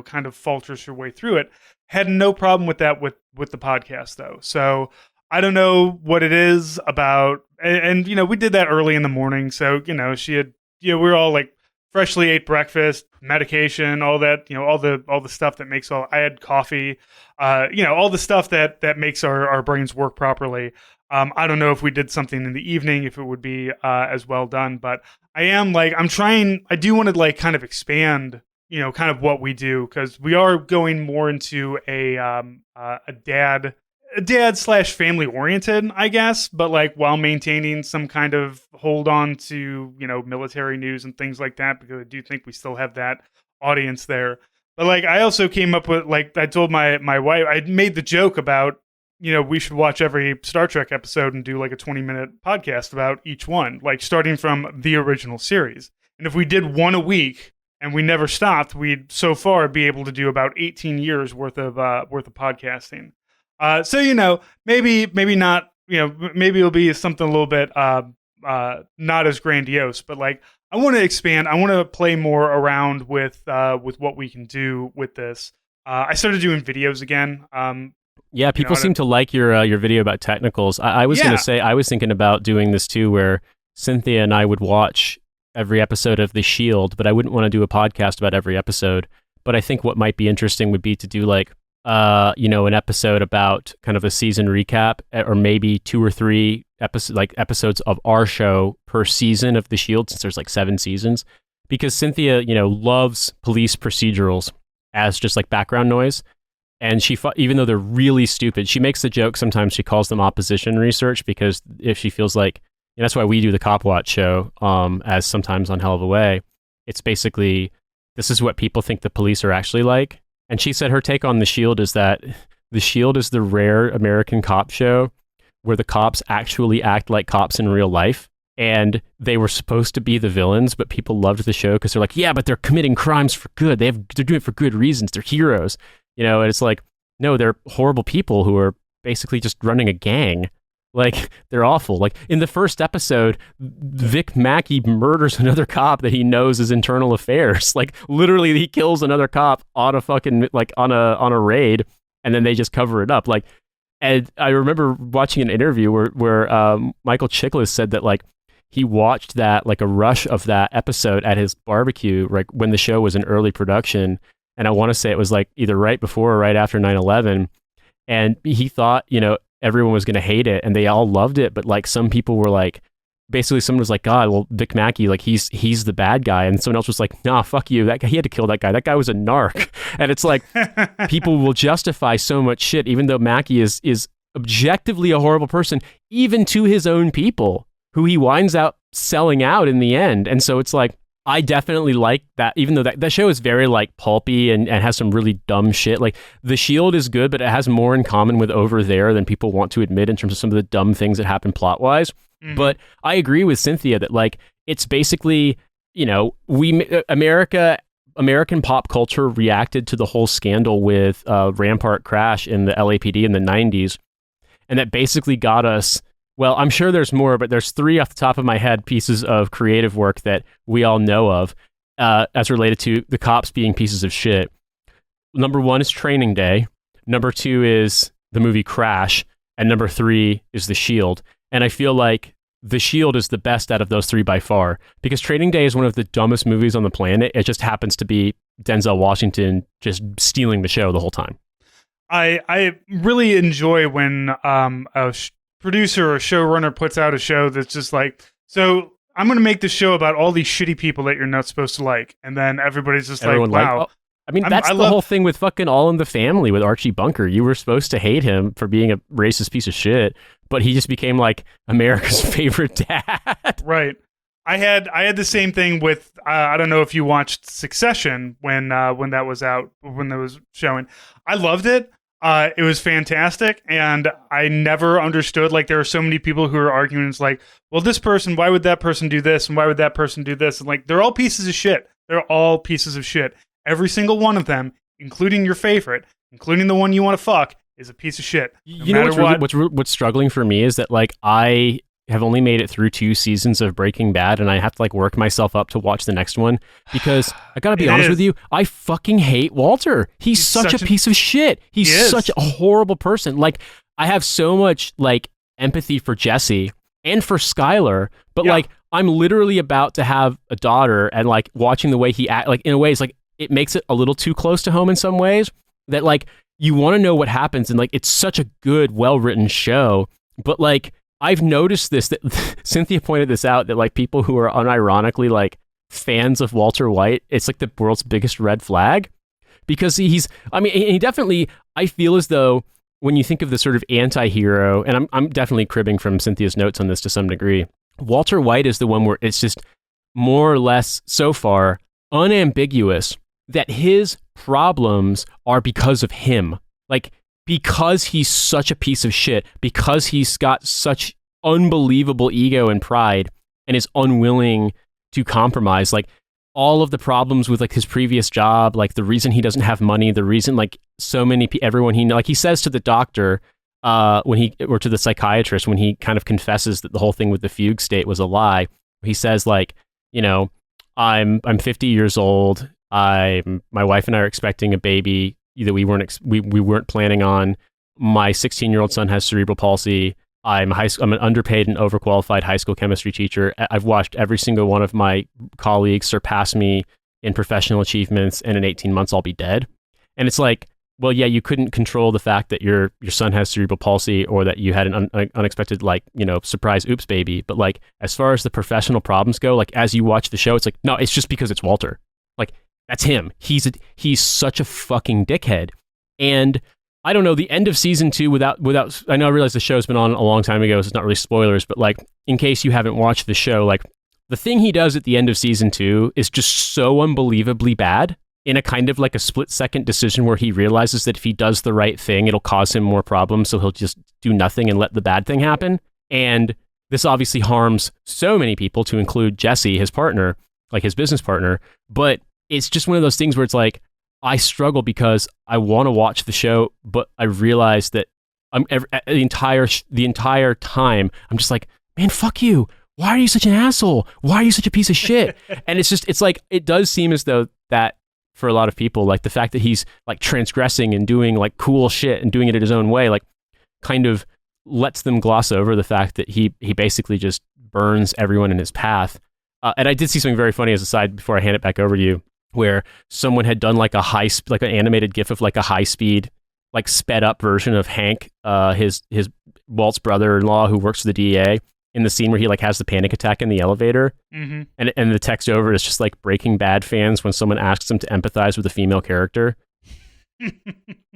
kind of falters her way through it. Had no problem with that with the podcast though. So I don't know what it is about, and we did that early in the morning. So, she had, we were all like freshly ate breakfast, medication, all that, all the stuff that makes I had coffee, all the stuff that makes our brains work properly. I don't know if we did something in the evening, if it would be as well done, but I do want to kind of expand, kind of what we do, because we are going more into a dad / family oriented, I guess, but while maintaining some kind of hold on to, military news and things like that, because I do think we still have that audience there. But I also came up with, I told my wife, I made the joke about, we should watch every Star Trek episode and do a 20-minute podcast about each one, starting from the original series. And if we did one a week and we never stopped, we'd so far be able to do about 18 years worth of podcasting. So, maybe not, maybe it'll be something a little bit not as grandiose, but I want to expand. I want to play more around with what we can do with this. I started doing videos again. Yeah, people seem to like your video about technicals. I was going to say, I was thinking about doing this too, where Cynthia and I would watch every episode of The Shield, but I wouldn't want to do a podcast about every episode. But I think what might be interesting would be to do an episode about kind of a season recap, or maybe 2 or 3 episodes of our show per season of The Shield, since there's 7 seasons. Because Cynthia, loves police procedurals as just background noise. And even though they're really stupid, she makes the joke sometimes, she calls them opposition research, because if she feels that's why we do the Cop Watch show, as sometimes on Hell of a Way. It's basically, this is what people think the police are actually like. And she said her take on The Shield is that The Shield is the rare American cop show where the cops actually act like cops in real life. And they were supposed to be the villains, but people loved the show because they're yeah, but they're committing crimes for good. They're doing it for good reasons. They're heroes. And it's no, they're horrible people who are basically just running a gang. Like, they're awful. Like, in the first episode, Vic Mackey murders another cop that he knows is internal affairs. Like, literally, he kills another cop on a fucking, like, on a raid, and then they just cover it up. Like, and I remember watching an interview where Michael Chiklis said that, like, he watched that, like, a rush of that episode at his barbecue, like, when the show was in early production. And I want to say it was, like, either right before or right after 9/11. And he thought, everyone was going to hate it, and they all loved it. But, like, some people were like, basically someone was like, God, well, Vic Mackey, like, he's the bad guy. And someone else was like, nah, fuck you. That guy, he had to kill that guy. That guy was a narc. And it's like, people will justify so much shit, even though Mackey is objectively a horrible person, even to his own people, who he winds up selling out in the end. And so it's like, I definitely like that, even though that show is very, like, pulpy and has some really dumb shit. Like, The Shield is good, but it has more in common with Over There than people want to admit in terms of some of the dumb things that happen plot-wise. Mm-hmm. But I agree with Cynthia that, like, it's basically, American pop culture reacted to the whole scandal with Rampart Crash in the LAPD in the 90s, and that basically got us. Well, I'm sure there's more, but there's 3 off the top of my head pieces of creative work that we all know of as related to the cops being pieces of shit. Number 1 is Training Day. Number 2 is the movie Crash. And number 3 is The Shield. And I feel like The Shield is the best out of those 3 by far, because Training Day is one of the dumbest movies on the planet. It just happens to be Denzel Washington just stealing the show the whole time. I really enjoy when a producer or showrunner puts out a show that's just like, so I'm going to make this show about all these shitty people that you're not supposed to like. And then everybody's just like, wow. I mean, that's the whole thing with fucking All in the Family with Archie Bunker. You were supposed to hate him for being a racist piece of shit, but he just became, like, America's favorite dad. Right. I had the same thing with, I don't know if you watched Succession when that was out, when that was showing. I loved it. It was fantastic, and I never understood, like, there are so many people who are arguing, it's like, well, this person, why would that person do this, and why would that person do this? And, like, they're all pieces of shit. They're all pieces of shit. Every single one of them, including your favorite, including the one you want to fuck, is a piece of shit. What's struggling for me is that, like, I have only made it through 2 seasons of Breaking Bad, and I have to, like, work myself up to watch the next one, because I gotta be honest with you, I fucking hate Walter. He's such a piece of shit. He's such a horrible person. Like, I have so much, like, empathy for Jesse and for Skylar, but like, I'm literally about to have a daughter, and, like, watching the way he act, like, in a way, it's like, it makes it a little too close to home in some ways, that, like, you want to know what happens, and, like, it's such a good, well-written show, but, like, I've noticed this, that Cynthia pointed this out, that, like, people who are unironically, like, fans of Walter White, it's, like, the world's biggest red flag, because he definitely, I feel as though when you think of the sort of anti-hero, and I'm definitely cribbing from Cynthia's notes on this to some degree, Walter White is the one where it's just more or less, so far, unambiguous that his problems are because of him. Like, because he's such a piece of shit, because he's got such unbelievable ego and pride and is unwilling to compromise, like, all of the problems with, like, his previous job, like, the reason he doesn't have money, the reason, like, so many everyone he knows, like, he says to the doctor or to the psychiatrist when he kind of confesses that the whole thing with the fugue state was a lie, he says, like, I'm 50 years old, my wife and I are expecting a baby that we weren't planning on. My 16-year-old son has cerebral palsy. I'm an underpaid and overqualified high school chemistry teacher. I've watched every single one of my colleagues surpass me in professional achievements, and in 18 months I'll be dead. And it's like, well, yeah, you couldn't control the fact that your son has cerebral palsy, or that you had an unexpected, like, surprise oops baby. But, like, as far as the professional problems go, like, as you watch the show, it's like, no, it's just because it's Walter. Like, that's him. He's such a fucking dickhead. And I don't know, the end of season 2 without I know I realize the show's been on a long time ago, so it's not really spoilers, but, like, in case you haven't watched the show, like, the thing he does at the end of season 2 is just so unbelievably bad, in a kind of, like, a split-second decision where he realizes that if he does the right thing, it'll cause him more problems, so he'll just do nothing and let the bad thing happen. And this obviously harms so many people, to include Jesse, his partner, like, his business partner, but it's just one of those things where it's like, I struggle because I want to watch the show, but I realize that The entire time, I'm just like, man, fuck you. Why are you such an asshole? Why are you such a piece of shit? And it's like, it does seem as though that for a lot of people, like the fact that he's like transgressing and doing like cool shit and doing it in his own way, like kind of lets them gloss over the fact that he basically just burns everyone in his path. And I did see something very funny as a side before I hand it back over to you, where someone had done like like an animated GIF of like a high speed, like sped up version of Hank, his Walt's brother-in-law who works for the DEA, in the scene where he like has the panic attack in the elevator. Mm-hmm. And the text over is just like Breaking Bad fans when someone asks them to empathize with a female character.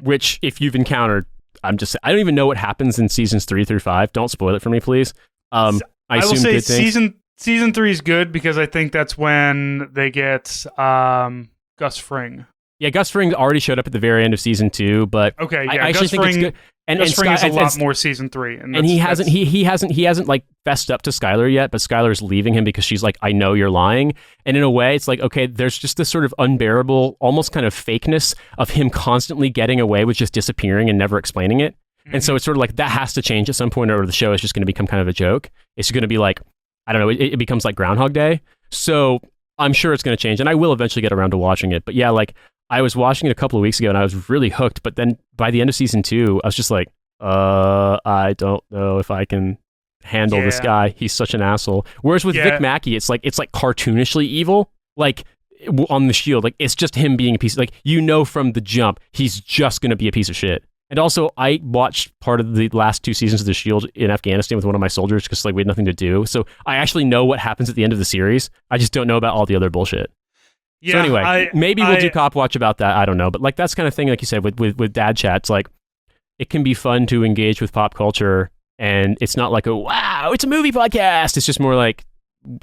Which, if you've encountered, I don't even know what happens in seasons 3 through 5. Don't spoil it for me, please. I will say season 3 is good because I think that's when they get Gus Fring. Yeah, Gus Fring already showed up at the very end of season 2, but okay, yeah, I actually think it's good. And Fring is a lot more season 3, and he hasn't like fessed up to Skylar yet, but Skylar's leaving him because she's like, I know you're lying. And in a way, it's like, okay, there's just this sort of unbearable, almost kind of fakeness of him constantly getting away with just disappearing and never explaining it. Mm-hmm. And so it's sort of like that has to change at some point, or the show is just going to become kind of a joke. It's going to be like, I don't know, it becomes like Groundhog Day. So I'm sure it's going to change, and I will eventually get around to watching it. But yeah, like I was watching it a couple of weeks ago, and I was really hooked. But then by the end of season 2, I was just like, I don't know if I can handle this guy. He's such an asshole. Whereas with Vic Mackey, it's like cartoonishly evil. Like on The Shield, like it's just him being a piece. Like from the jump, he's just going to be a piece of shit. And also, I watched part of the last 2 seasons of The Shield in Afghanistan with one of my soldiers because like we had nothing to do. So I actually know what happens at the end of the series. I just don't know about all the other bullshit. Yeah, so anyway, maybe we'll do Cop Watch about that. I don't know. But like that's kind of thing, like you said, with DadChat, it's like it can be fun to engage with pop culture, and it's not like wow, it's a movie podcast. It's just more like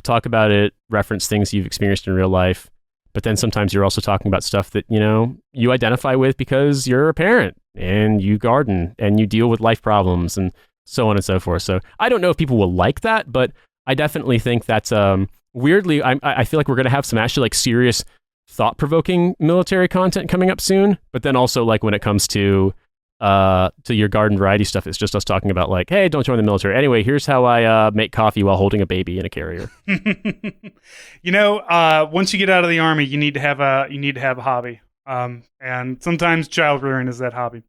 talk about it, reference things you've experienced in real life. But then sometimes you're also talking about stuff that, you identify with because you're a parent and you garden and you deal with life problems and so on and so forth. So I don't know if people will like that, but I definitely think that's weirdly, I feel like we're going to have some actually like serious thought-provoking military content coming up soon. But then also like when it comes to your garden variety stuff, it's just us talking about like, hey, don't join the military. Anyway, here's how I make coffee while holding a baby in a carrier. Once you get out of the Army, you need to have a hobby. And sometimes child rearing is that hobby.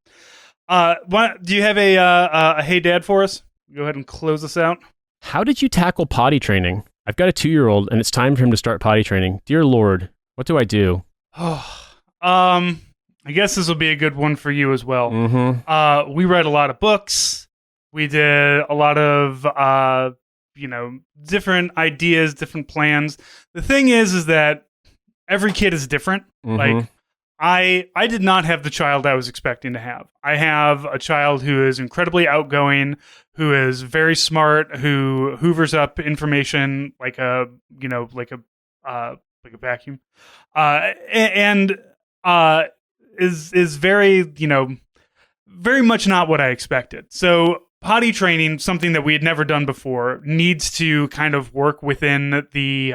Do you have a Hey Dad for us? Go ahead and close this out. How did you tackle potty training? I've got a 2-year-old and it's time for him to start potty training. Dear Lord, what do I do? I guess this will be a good one for you as well. Mm-hmm. We read a lot of books. We did a lot of, different ideas, different plans. The thing is that every kid is different. Mm-hmm. Like, I did not have the child I was expecting to have. I have a child who is incredibly outgoing, who is very smart, who hoovers up information like a vacuum, and is very, very much not what I expected. So potty training, something that we had never done before, needs to kind of work within the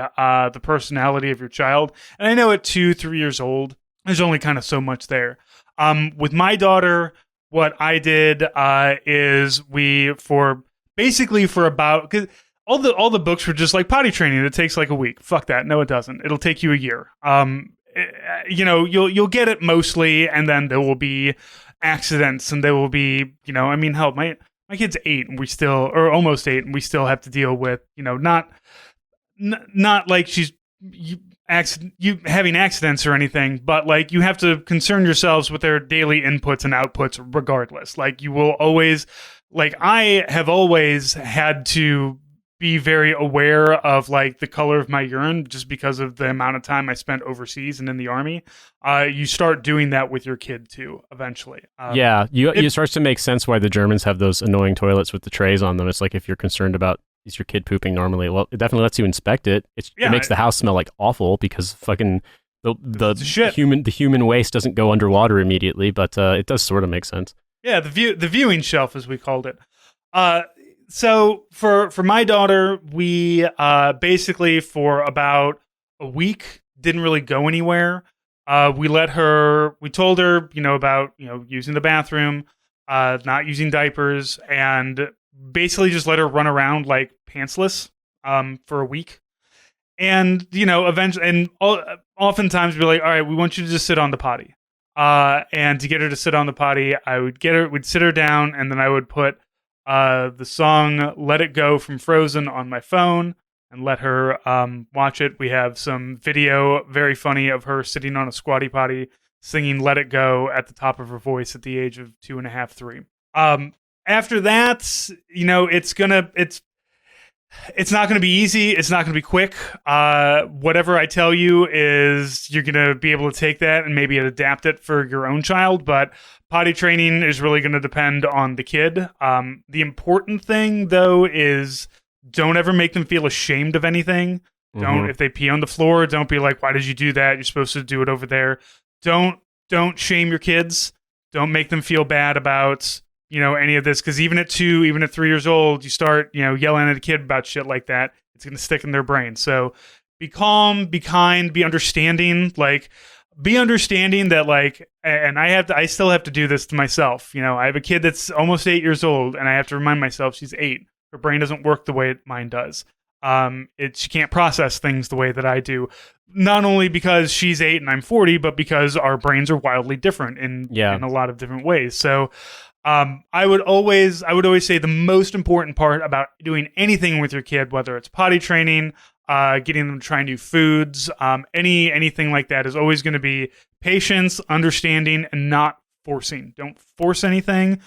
personality of your child. And I know at 2-3 years old, there's only kind of so much there. With my daughter, what I did is for about, because all the books were just like potty training. It takes like a week. Fuck that. No, it doesn't. It'll take you a year. You'll get it mostly, and then there will be accidents, and there will be, hell, my kid's 8, and almost 8, and we still have to deal with, not like she's you having accidents or anything, but like you have to concern yourselves with their daily inputs and outputs regardless. Like you will always, like I have always had to be very aware of like the color of my urine just because of the amount of time I spent overseas and in the Army. You start doing that with your kid too, eventually. It starts to make sense why the Germans have those annoying toilets with the trays on them. It's like if you're concerned about is your kid pooping normally, well, it definitely lets you inspect it. It makes the house smell like awful because fucking the human waste doesn't go underwater immediately, but it does sort of make sense. Yeah, the viewing shelf, as we called it. So for my daughter, we basically for about a week didn't really go anywhere. We told her, about, using the bathroom. not using diapers, and basically just let her run around like pantsless for a week. And, eventually, and oftentimes be like, all right, we want you to just sit on the potty. And to get her to sit on the potty, we'd sit her down, and then I would put the song Let It Go from Frozen on my phone and let her watch it. We have some video, very funny, of her sitting on a squatty potty singing Let It Go at the top of her voice at the age of 2.5, 3. After that, it's not going to be easy. It's not going to be quick. Whatever I tell you is you're going to be able to take that and maybe adapt it for your own child. But potty training is really going to depend on the kid. The important thing, though, is don't ever make them feel ashamed of anything. Don't, if they pee on the floor, don't be like, why did you do that? You're supposed to do it over there. Don't shame your kids. Don't make them feel bad about any of this, because even at 2, even at 3 years old, you start, yelling at a kid about shit like that, it's going to stick in their brain. So be calm, be kind, be understanding, be understanding that, and I still have to do this to myself. I have a kid that's almost 8 years old, and I have to remind myself she's 8. Her brain doesn't work the way mine does. She can't process things the way that I do. Not only because she's 8 and I'm 40, but because our brains are wildly different in a lot of different ways. So, I would always say the most important part about doing anything with your kid, whether it's potty training, getting them to try new foods, anything like that, is always going to be patience, understanding, and not forcing. Don't force anything.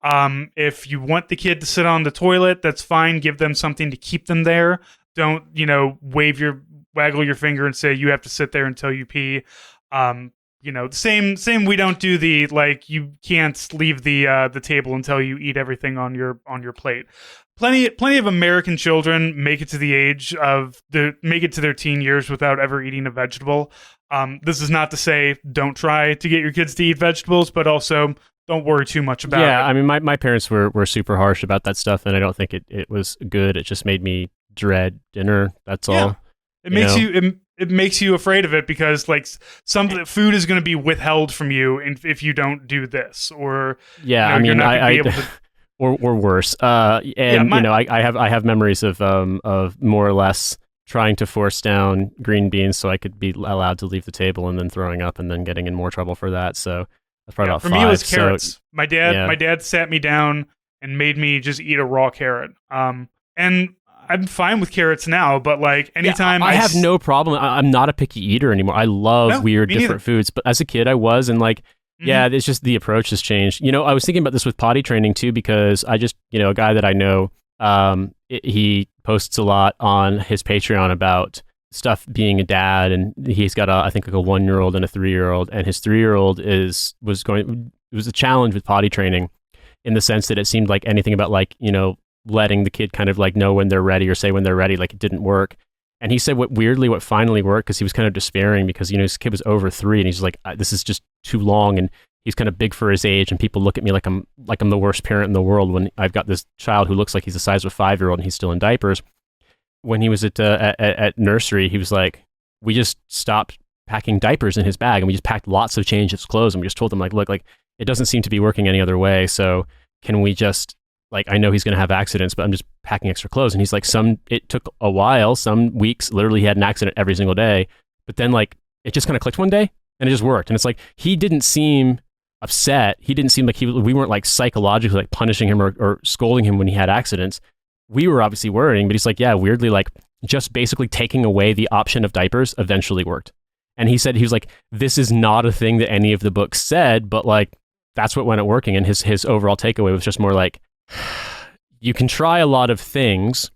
If you want the kid to sit on the toilet, that's fine. Give them something to keep them there. Don't, waggle your finger and say you have to sit there until you pee. Same. We don't do the you can't leave the table until you eat everything on your plate. Plenty of American children make it to their teen years without ever eating a vegetable. This is not to say don't try to get your kids to eat vegetables, but also don't worry too much about it. Yeah, I mean, my parents were super harsh about that stuff, and I don't think it was good. It just made me dread dinner. That's all. It makes you afraid of it, because some food is going to be withheld from you if you don't do this, or you're not going to be able to. Or worse. I have memories of more or less trying to force down green beans so I could be allowed to leave the table, and then throwing up and then getting in more trouble for that. So that's probably about 5. For me, it was carrots. So, my dad sat me down and made me just eat a raw carrot. And I'm fine with carrots now, but anytime I have no problem. I'm not a picky eater anymore. I love weird different foods, but as a kid I was, and it's just the approach has changed. I was thinking about this with potty training too, because I just, a guy that I know, he posts a lot on his Patreon about stuff being a dad, and he's got I think a 1-year-old and a 3-year-old, and his 3-year-old it was a challenge with potty training, in the sense that it seemed like anything about letting the kid kind of know when they're ready or say when they're ready, it didn't work. And he said what finally worked, because he was kind of despairing, because his kid was over 3, and he's like, this is just too long, and he's kind of big for his age, and people look at me like I'm the worst parent in the world when I've got this child who looks like he's the size of a 5-year-old and he's still in diapers. When he was at nursery, he was like, we just stopped packing diapers in his bag, and we just packed lots of change of clothes, and we just told him look, it doesn't seem to be working any other way, so can we just I know he's going to have accidents, but I'm just packing extra clothes. And he's like, it took a while, some weeks, literally he had an accident every single day. But then it just kind of clicked one day and it just worked. And it's he didn't seem upset. He didn't seem like we weren't psychologically punishing him or scolding him when he had accidents. We were obviously worrying, but he's weirdly just basically taking away the option of diapers eventually worked. And he said, he was like, this is not a thing that any of the books said, but that's what went at working. And his overall takeaway was just more you can try a lot of things,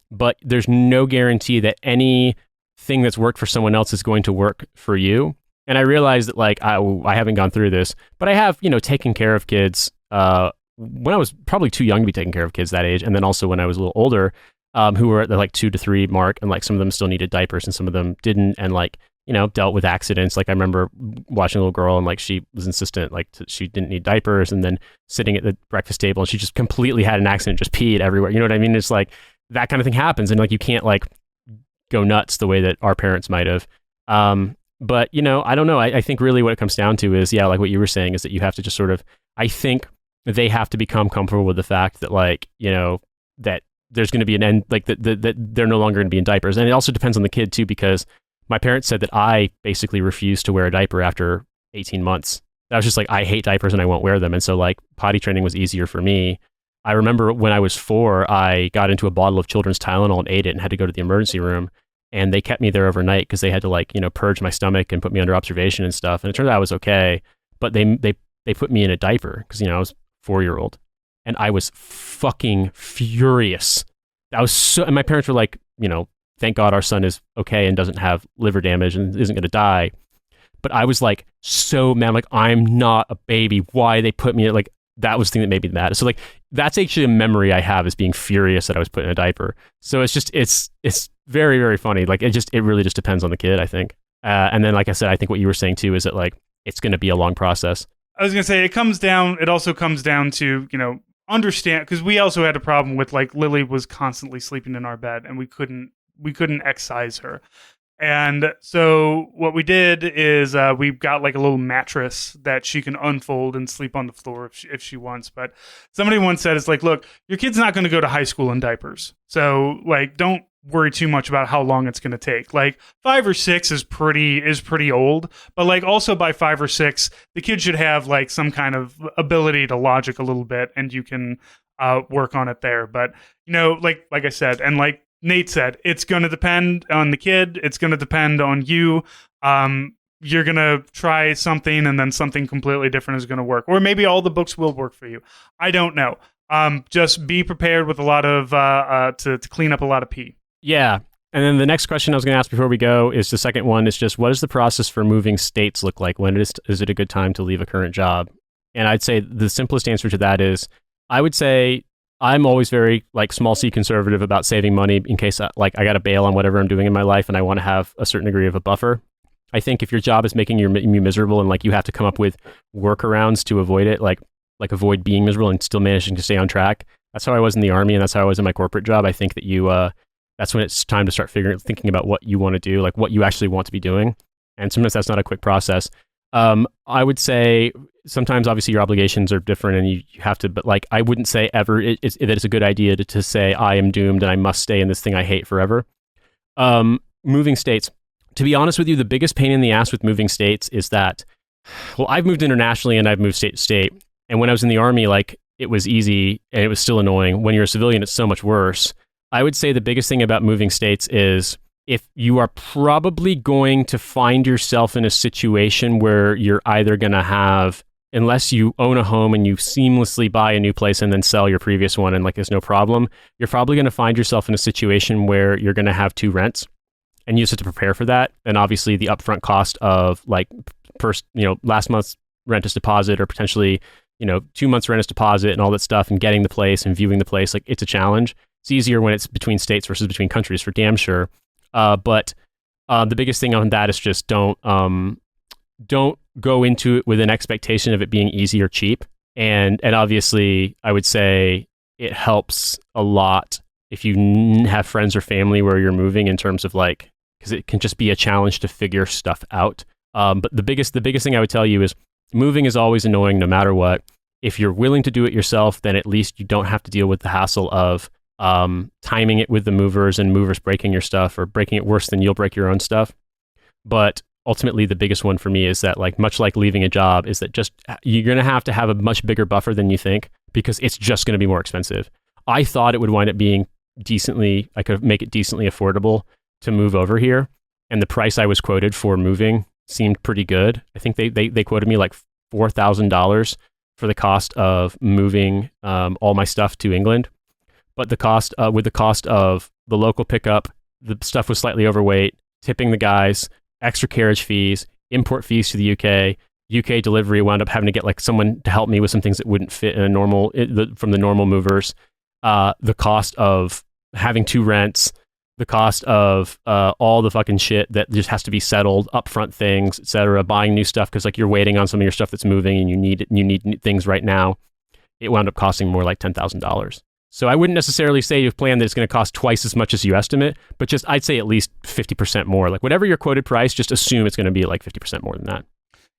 but there's no guarantee that anything that's worked for someone else is going to work for you. And I realized that I haven't gone through this, but I have, taken care of kids when I was probably too young to be taking care of kids that age. And then also when I was a little older, who were at the 2 to 3 mark, and some of them still needed diapers and some of them didn't. And dealt with accidents. I remember watching a little girl, and she was insistent, she didn't need diapers, and then sitting at the breakfast table, and she just completely had an accident, just peed everywhere. You know what I mean? It's that kind of thing happens, and you can't go nuts the way that our parents might have. But I don't know. I think really what it comes down to is, like what you were saying, is that you have to just sort of, I think they have to become comfortable with the fact that like, that there's going to be an end, like that they're no longer going to be in diapers. And it also depends on the kid too, because my parents said that I basically refused to wear a diaper after 18 months. I was just like, I hate diapers and I won't wear them. And so like potty training was easier for me. I remember when I was 4, I got into a bottle of children's Tylenol and ate it and had to go to the emergency room. And they kept me there overnight because they had to like, purge my stomach and put me under observation and stuff. And it turned out I was okay. But they put me in a diaper because, I was a 4-year-old. And I was fucking furious. And my parents were like, thank God our son is okay and doesn't have liver damage and isn't going to die. But I was like so mad, like I'm not a baby. Why they put me like that was the thing that made me mad. So like that's actually a memory I have, is being furious that I was put in a diaper. So it's very, very funny. Like it really just depends on the kid, I think. And then like I said, I think what you were saying too is that like it's going to be a long process. I was going to say it also comes down to, understand, because we also had a problem with like Lily was constantly sleeping in our bed and we couldn't excise her. And so what we did is we got like a little mattress that she can unfold and sleep on the floor if she wants. But somebody once said, it's like, look, your kid's not going to go to high school in diapers. So like, don't worry too much about how long it's going to take. Like 5 or 6 is pretty old, but like also by 5 or 6, the kid should have like some kind of ability to logic a little bit, and you can work on it there. But like I said, and like Nate said, it's going to depend on the kid. It's going to depend on you. You're going to try something and then something completely different is going to work. Or maybe all the books will work for you. I don't know. Just be prepared with a lot of, to clean up a lot of pee. Yeah. And then the next question I was going to ask before we go is the second one is just, what does the process for moving states look like? When is it a good time to leave a current job? And I'd say the simplest answer to that is, I would say I'm always very like small c conservative about saving money in case I got to bail on whatever I'm doing in my life and I want to have a certain degree of a buffer. I think if your job is making you miserable and like you have to come up with workarounds to avoid it, like avoid being miserable and still managing to stay on track. That's how I was in the Army and that's how I was in my corporate job. I think that that's when it's time to start thinking about what you want to do, like what you actually want to be doing. And sometimes that's not a quick process. I would say sometimes obviously your obligations are different and you have to, but like I wouldn't say ever that it's a good idea to say I am doomed and I must stay in this thing I hate forever. Moving states. To be honest with you, the biggest pain in the ass with moving states is that, well, I've moved internationally and I've moved state to state. And when I was in the Army, like it was easy and it was still annoying. When you're a civilian, it's so much worse. I would say the biggest thing about moving states is if you are probably going to find yourself in a situation where you're either going to have, unless you own a home and you seamlessly buy a new place and then sell your previous one and like there's no problem, you're probably going to find yourself in a situation where you're going to have 2 rents and you just have to prepare for that. And obviously the upfront cost of like last month's rent as deposit or potentially 2 months rent as deposit and all that stuff and getting the place and viewing the place, like it's a challenge. It's easier when it's between states versus between countries for damn sure. But the biggest thing on that is just don't go into it with an expectation of it being easy or cheap. And obviously, I would say it helps a lot if you have friends or family where you're moving in terms of like, because it can just be a challenge to figure stuff out. But the biggest thing I would tell you is moving is always annoying no matter what. If you're willing to do it yourself, then at least you don't have to deal with the hassle of timing it with the movers and movers breaking your stuff or breaking it worse than you'll break your own stuff. But ultimately, the biggest one for me is that like much like leaving a job is that just you're going to have a much bigger buffer than you think because it's just going to be more expensive. I thought it would wind up being I could make it decently affordable to move over here. And the price I was quoted for moving seemed pretty good. I think they quoted me like $4,000 for the cost of moving all my stuff to England. But the cost with the cost of the local pickup, the stuff was slightly overweight, tipping the guys, extra carriage fees, import fees to the UK delivery, wound up having to get like someone to help me with some things that wouldn't fit in from the normal movers. The cost of having 2 rents, the cost of all the fucking shit that just has to be settled, upfront things, etc. Buying new stuff because like you're waiting on some of your stuff that's moving and you need things right now. It wound up costing more like $10,000. So I wouldn't necessarily say you've planned that it's going to cost twice as much as you estimate, but just I'd say at least 50% more. Like whatever your quoted price, just assume it's going to be like 50% more than that.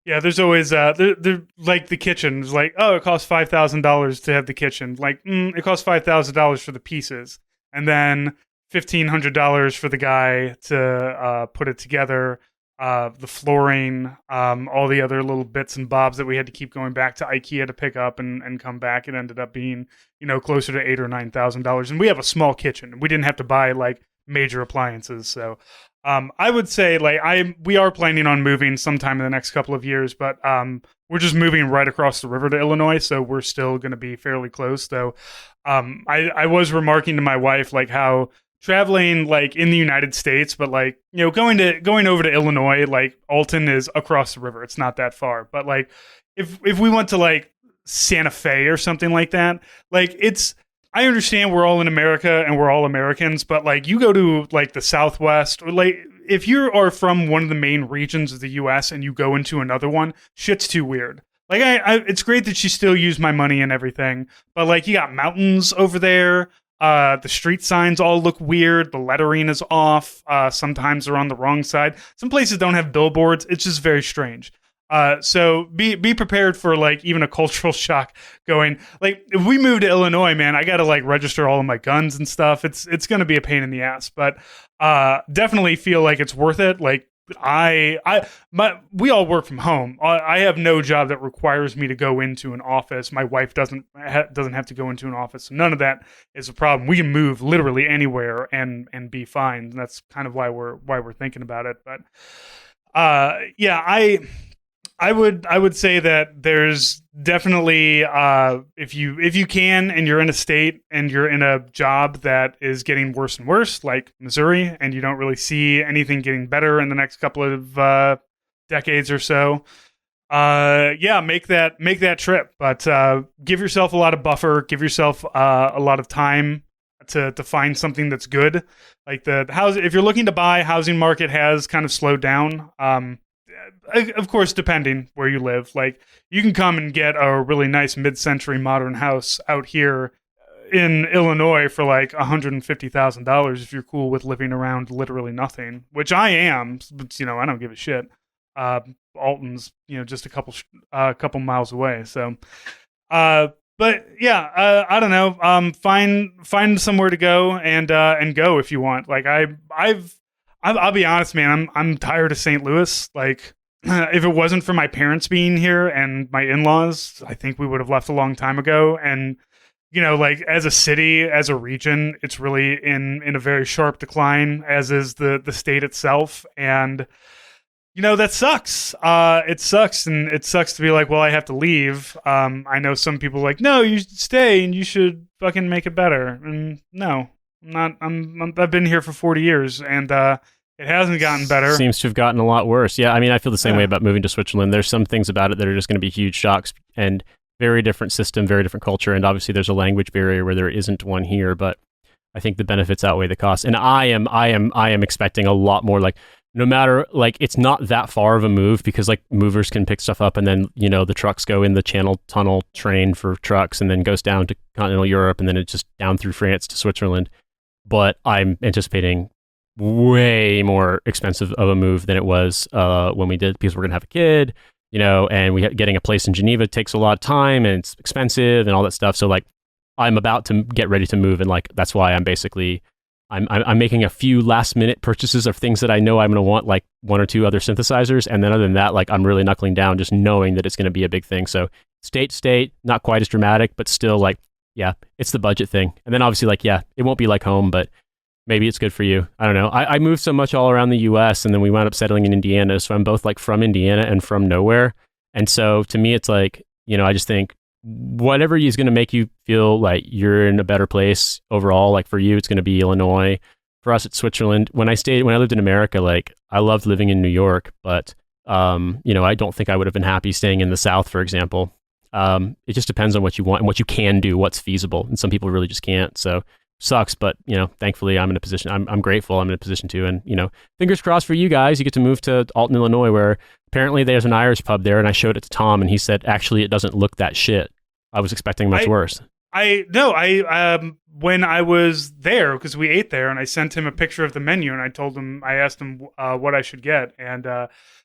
Yeah, there's always they're like the kitchen is like, oh, it costs $5,000 to have the kitchen. Like, it costs $5,000 for the pieces, and then $1,500 for the guy to put it together. The flooring, all the other little bits and bobs that we had to keep going back to IKEA to pick up and come back. It ended up being, closer to $8,000 or $9,000. And we have a small kitchen. We didn't have to buy like major appliances. So I would say like we are planning on moving sometime in the next couple of years, but we're just moving right across the river to Illinois, so we're still going to be fairly close. Though I was remarking to my wife like how traveling like in the United States, but like going over to Illinois, like Alton is across the river. It's not that far, but like if we went to like Santa Fe or something like that, like I understand we're all in America and we're all Americans, but like you go to like the Southwest or like if you are from one of the main regions of the US and you go into another one, shit's too weird. Like it's great that you still use my money and everything, but like you got mountains over there. The street signs all look weird. The lettering is off. Sometimes they're on the wrong side. Some places don't have billboards. It's just very strange. So be prepared for like even a cultural shock going. Like if we move to Illinois, man, I got to like register all of my guns and stuff. It's going to be a pain in the ass, but definitely feel like it's worth it. Like we all work from home. I have no job that requires me to go into an office. My wife doesn't have to go into an office. So none of that is a problem. We can move literally anywhere and be fine. And that's kind of why we're thinking about it. But yeah, I would say that there's definitely if you can and you're in a state and you're in a job that is getting worse and worse, like Missouri, and you don't really see anything getting better in the next couple of decades or so, yeah, make that trip. But give yourself a lot of buffer, give yourself a lot of time to find something that's good. Like the house, if you're looking to buy, housing market has kind of slowed down. Of course, depending where you live, like you can come and get a really nice mid-century modern house out here in Illinois for like $150,000 if you're cool with living around literally nothing, which I am. But, I don't give a shit. Alton's, just a couple miles away. So, but yeah, I don't know. Find somewhere to go and go if you want. Like I'll be honest, man. I'm tired of St. Louis. Like, if it wasn't for my parents being here and my in-laws, I think we would have left a long time ago. And like as a city, as a region, it's really in a very sharp decline, as is the state itself. And that sucks. It sucks, and it sucks to be like, well, I have to leave. I know some people are like, no, you should stay and you should fucking make it better. And no, I'm not. I've been here for 40 years, and it hasn't gotten better. Seems to have gotten a lot worse. Yeah, I mean, I feel the same way about moving to Switzerland. There's some things about it that are just going to be huge shocks, and very different system, very different culture, and obviously there's a language barrier where there isn't one here. But I think the benefits outweigh the costs, and I am expecting a lot more. Like, no matter, like, it's not that far of a move because like movers can pick stuff up, and then the trucks go in the Channel Tunnel train for trucks, and then goes down to continental Europe, and then it's just down through France to Switzerland. But I'm anticipating way more expensive of a move than it was when we did, because we're gonna have a kid, and getting a place in Geneva takes a lot of time and it's expensive and all that stuff. So like, I'm about to get ready to move, and like that's why I'm basically I'm making a few last minute purchases of things that I know I'm gonna want, like one or two other synthesizers, and then other than that, like I'm really knuckling down, just knowing that it's gonna be a big thing. So state, not quite as dramatic, but still like, yeah, it's the budget thing. And then obviously like, yeah, it won't be like home, but maybe it's good for you. I don't know. I moved so much all around the US, and then we wound up settling in Indiana. So I'm both like from Indiana and from nowhere. And so to me, it's like, I just think whatever is going to make you feel like you're in a better place overall, like for you, it's going to be Illinois. For us, it's Switzerland. When I lived in America, like I loved living in New York, but, I don't think I would have been happy staying in the South, for example. It just depends on what you want and what you can do, what's feasible. And some people really just can't. So sucks, but thankfully I'm in a position, I'm grateful I'm in a position to, and fingers crossed for you guys, you get to move to Alton, Illinois, where apparently there's an Irish pub there, and I showed it to Tom, and he said, actually, it doesn't look that shit. I was expecting much worse. When I was there, because we ate there, and I sent him a picture of the menu, and I asked him what I should get, and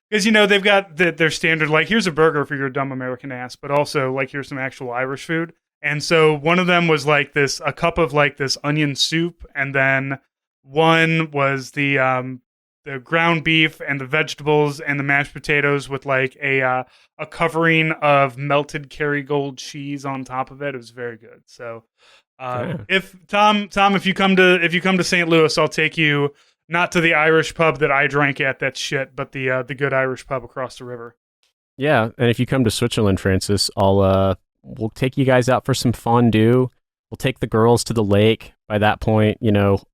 because they've got their standard, like, here's a burger for your dumb American ass, but also like here's some actual Irish food. And so one of them was like a cup of like this onion soup, and then one was the ground beef and the vegetables and the mashed potatoes with like a covering of melted Kerrygold cheese on top of it. It was very good. So if Tom, if you come to St. Louis, I'll take you not to the Irish pub that I drank at, that's shit, but the good Irish pub across the river. Yeah, and if you come to Switzerland, Francis, we'll take you guys out for some fondue. We'll take the girls to the lake. By that point,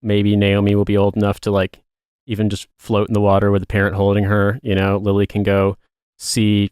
maybe Naomi will be old enough to like even just float in the water with a parent holding her. Lily can go see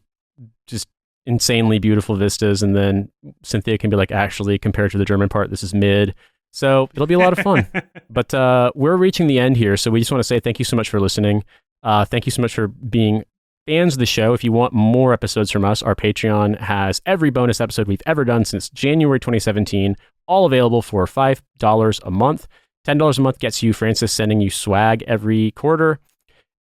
just insanely beautiful vistas, and then Cynthia can be like, actually, compared to the German part, this is mid. So it'll be a lot of fun. But we're reaching the end here, so we just want to say thank you so much for listening. Thank you so much for being fans of the show. If you want more episodes from us, our Patreon has every bonus episode we've ever done since January 2017, all available for $5 a month. $10 a month gets you Francis sending you swag every quarter.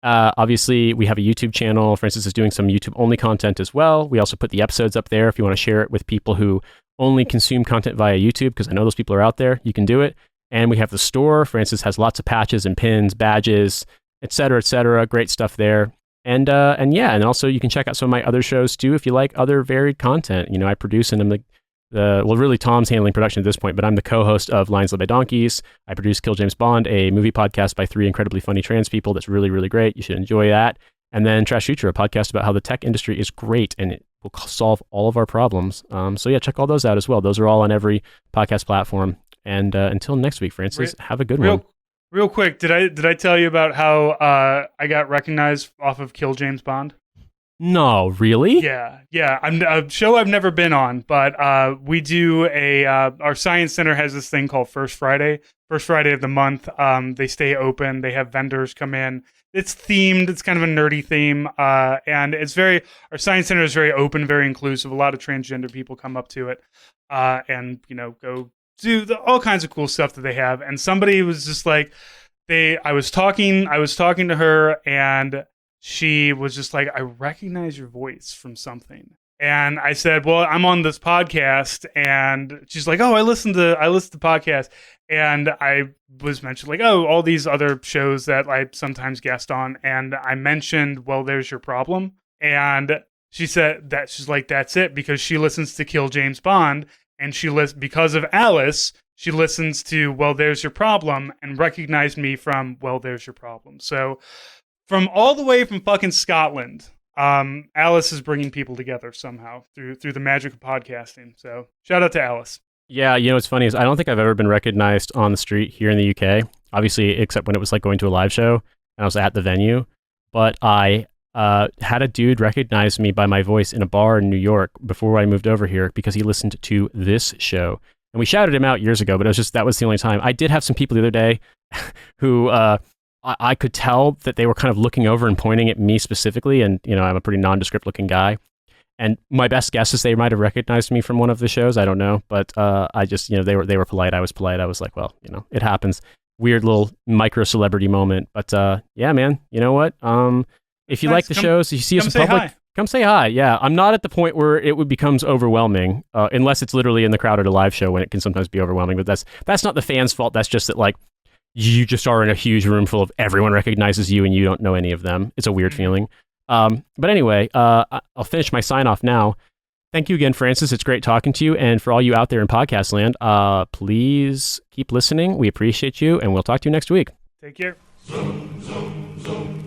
Obviously, we have a YouTube channel. Francis is doing some YouTube-only content as well. We also put the episodes up there if you want to share it with people who only consume content via YouTube, because I know those people are out there. You can do it. And we have the store. Francis has lots of patches and pins, badges, etc., etc. Great stuff there. And also you can check out some of my other shows too if you like other varied content. I produce, and I'm really Tom's handling production at this point, but I'm the co-host of Lions Led by Donkeys. I produce Kill James Bond, a movie podcast by 3 incredibly funny trans people that's really, really great. You should enjoy that. And then Trash Future, a podcast about how the tech industry is great and it will solve all of our problems. So yeah, check all those out as well. Those are all on every podcast platform. And until next week, Francis, have a good one. Real quick, did I tell you about how I got recognized off of Kill James Bond? No, really? Yeah. I'm a show I've never been on, but we do our Science Center has this thing called First Friday of the month. They stay open. They have vendors come in. It's themed. It's kind of a nerdy theme, and our Science Center is very open, very inclusive. A lot of transgender people come up to it, and go do all kinds of cool stuff that they have. And somebody was just like, I was talking to her, and she was just like, I recognize your voice from something. And I said, well, I'm on this podcast. And she's like, oh, I listen to podcasts. And I was mentioned like, oh, all these other shows that I sometimes guest on. And I mentioned, well, there's your problem. And she said that she's like, that's it, because she listens to Kill James Bond. And because of Alice, she listens to Well, There's Your Problem, and recognized me from Well, There's Your Problem. So from all the way from fucking Scotland, Alice is bringing people together somehow through the magic of podcasting. So shout out to Alice. Yeah, what's funny is I don't think I've ever been recognized on the street here in the UK, obviously, except when it was like going to a live show and I was at the venue. But I had a dude recognize me by my voice in a bar in New York before I moved over here because he listened to this show. And we shouted him out years ago, but that was the only time. I did have some people the other day who I could tell that they were kind of looking over and pointing at me specifically. And, I'm a pretty nondescript looking guy. And my best guess is they might have recognized me from one of the shows. I don't know. But I just, they were polite. I was polite. I was like, well, it happens. Weird little micro celebrity moment. But yeah, man, you know what? If you like the shows, you see us in public, come say hi. Yeah, I'm not at the point where it becomes overwhelming, unless it's literally in the crowd at a live show when it can sometimes be overwhelming. But that's not the fans' fault. That's just that, like, you just are in a huge room full of everyone recognizes you and you don't know any of them. It's a weird feeling. But anyway, I'll finish my sign off now. Thank you again, Francis. It's great talking to you. And for all you out there in podcast land, please keep listening. We appreciate you, and we'll talk to you next week. Take care. Zoom, zoom, zoom.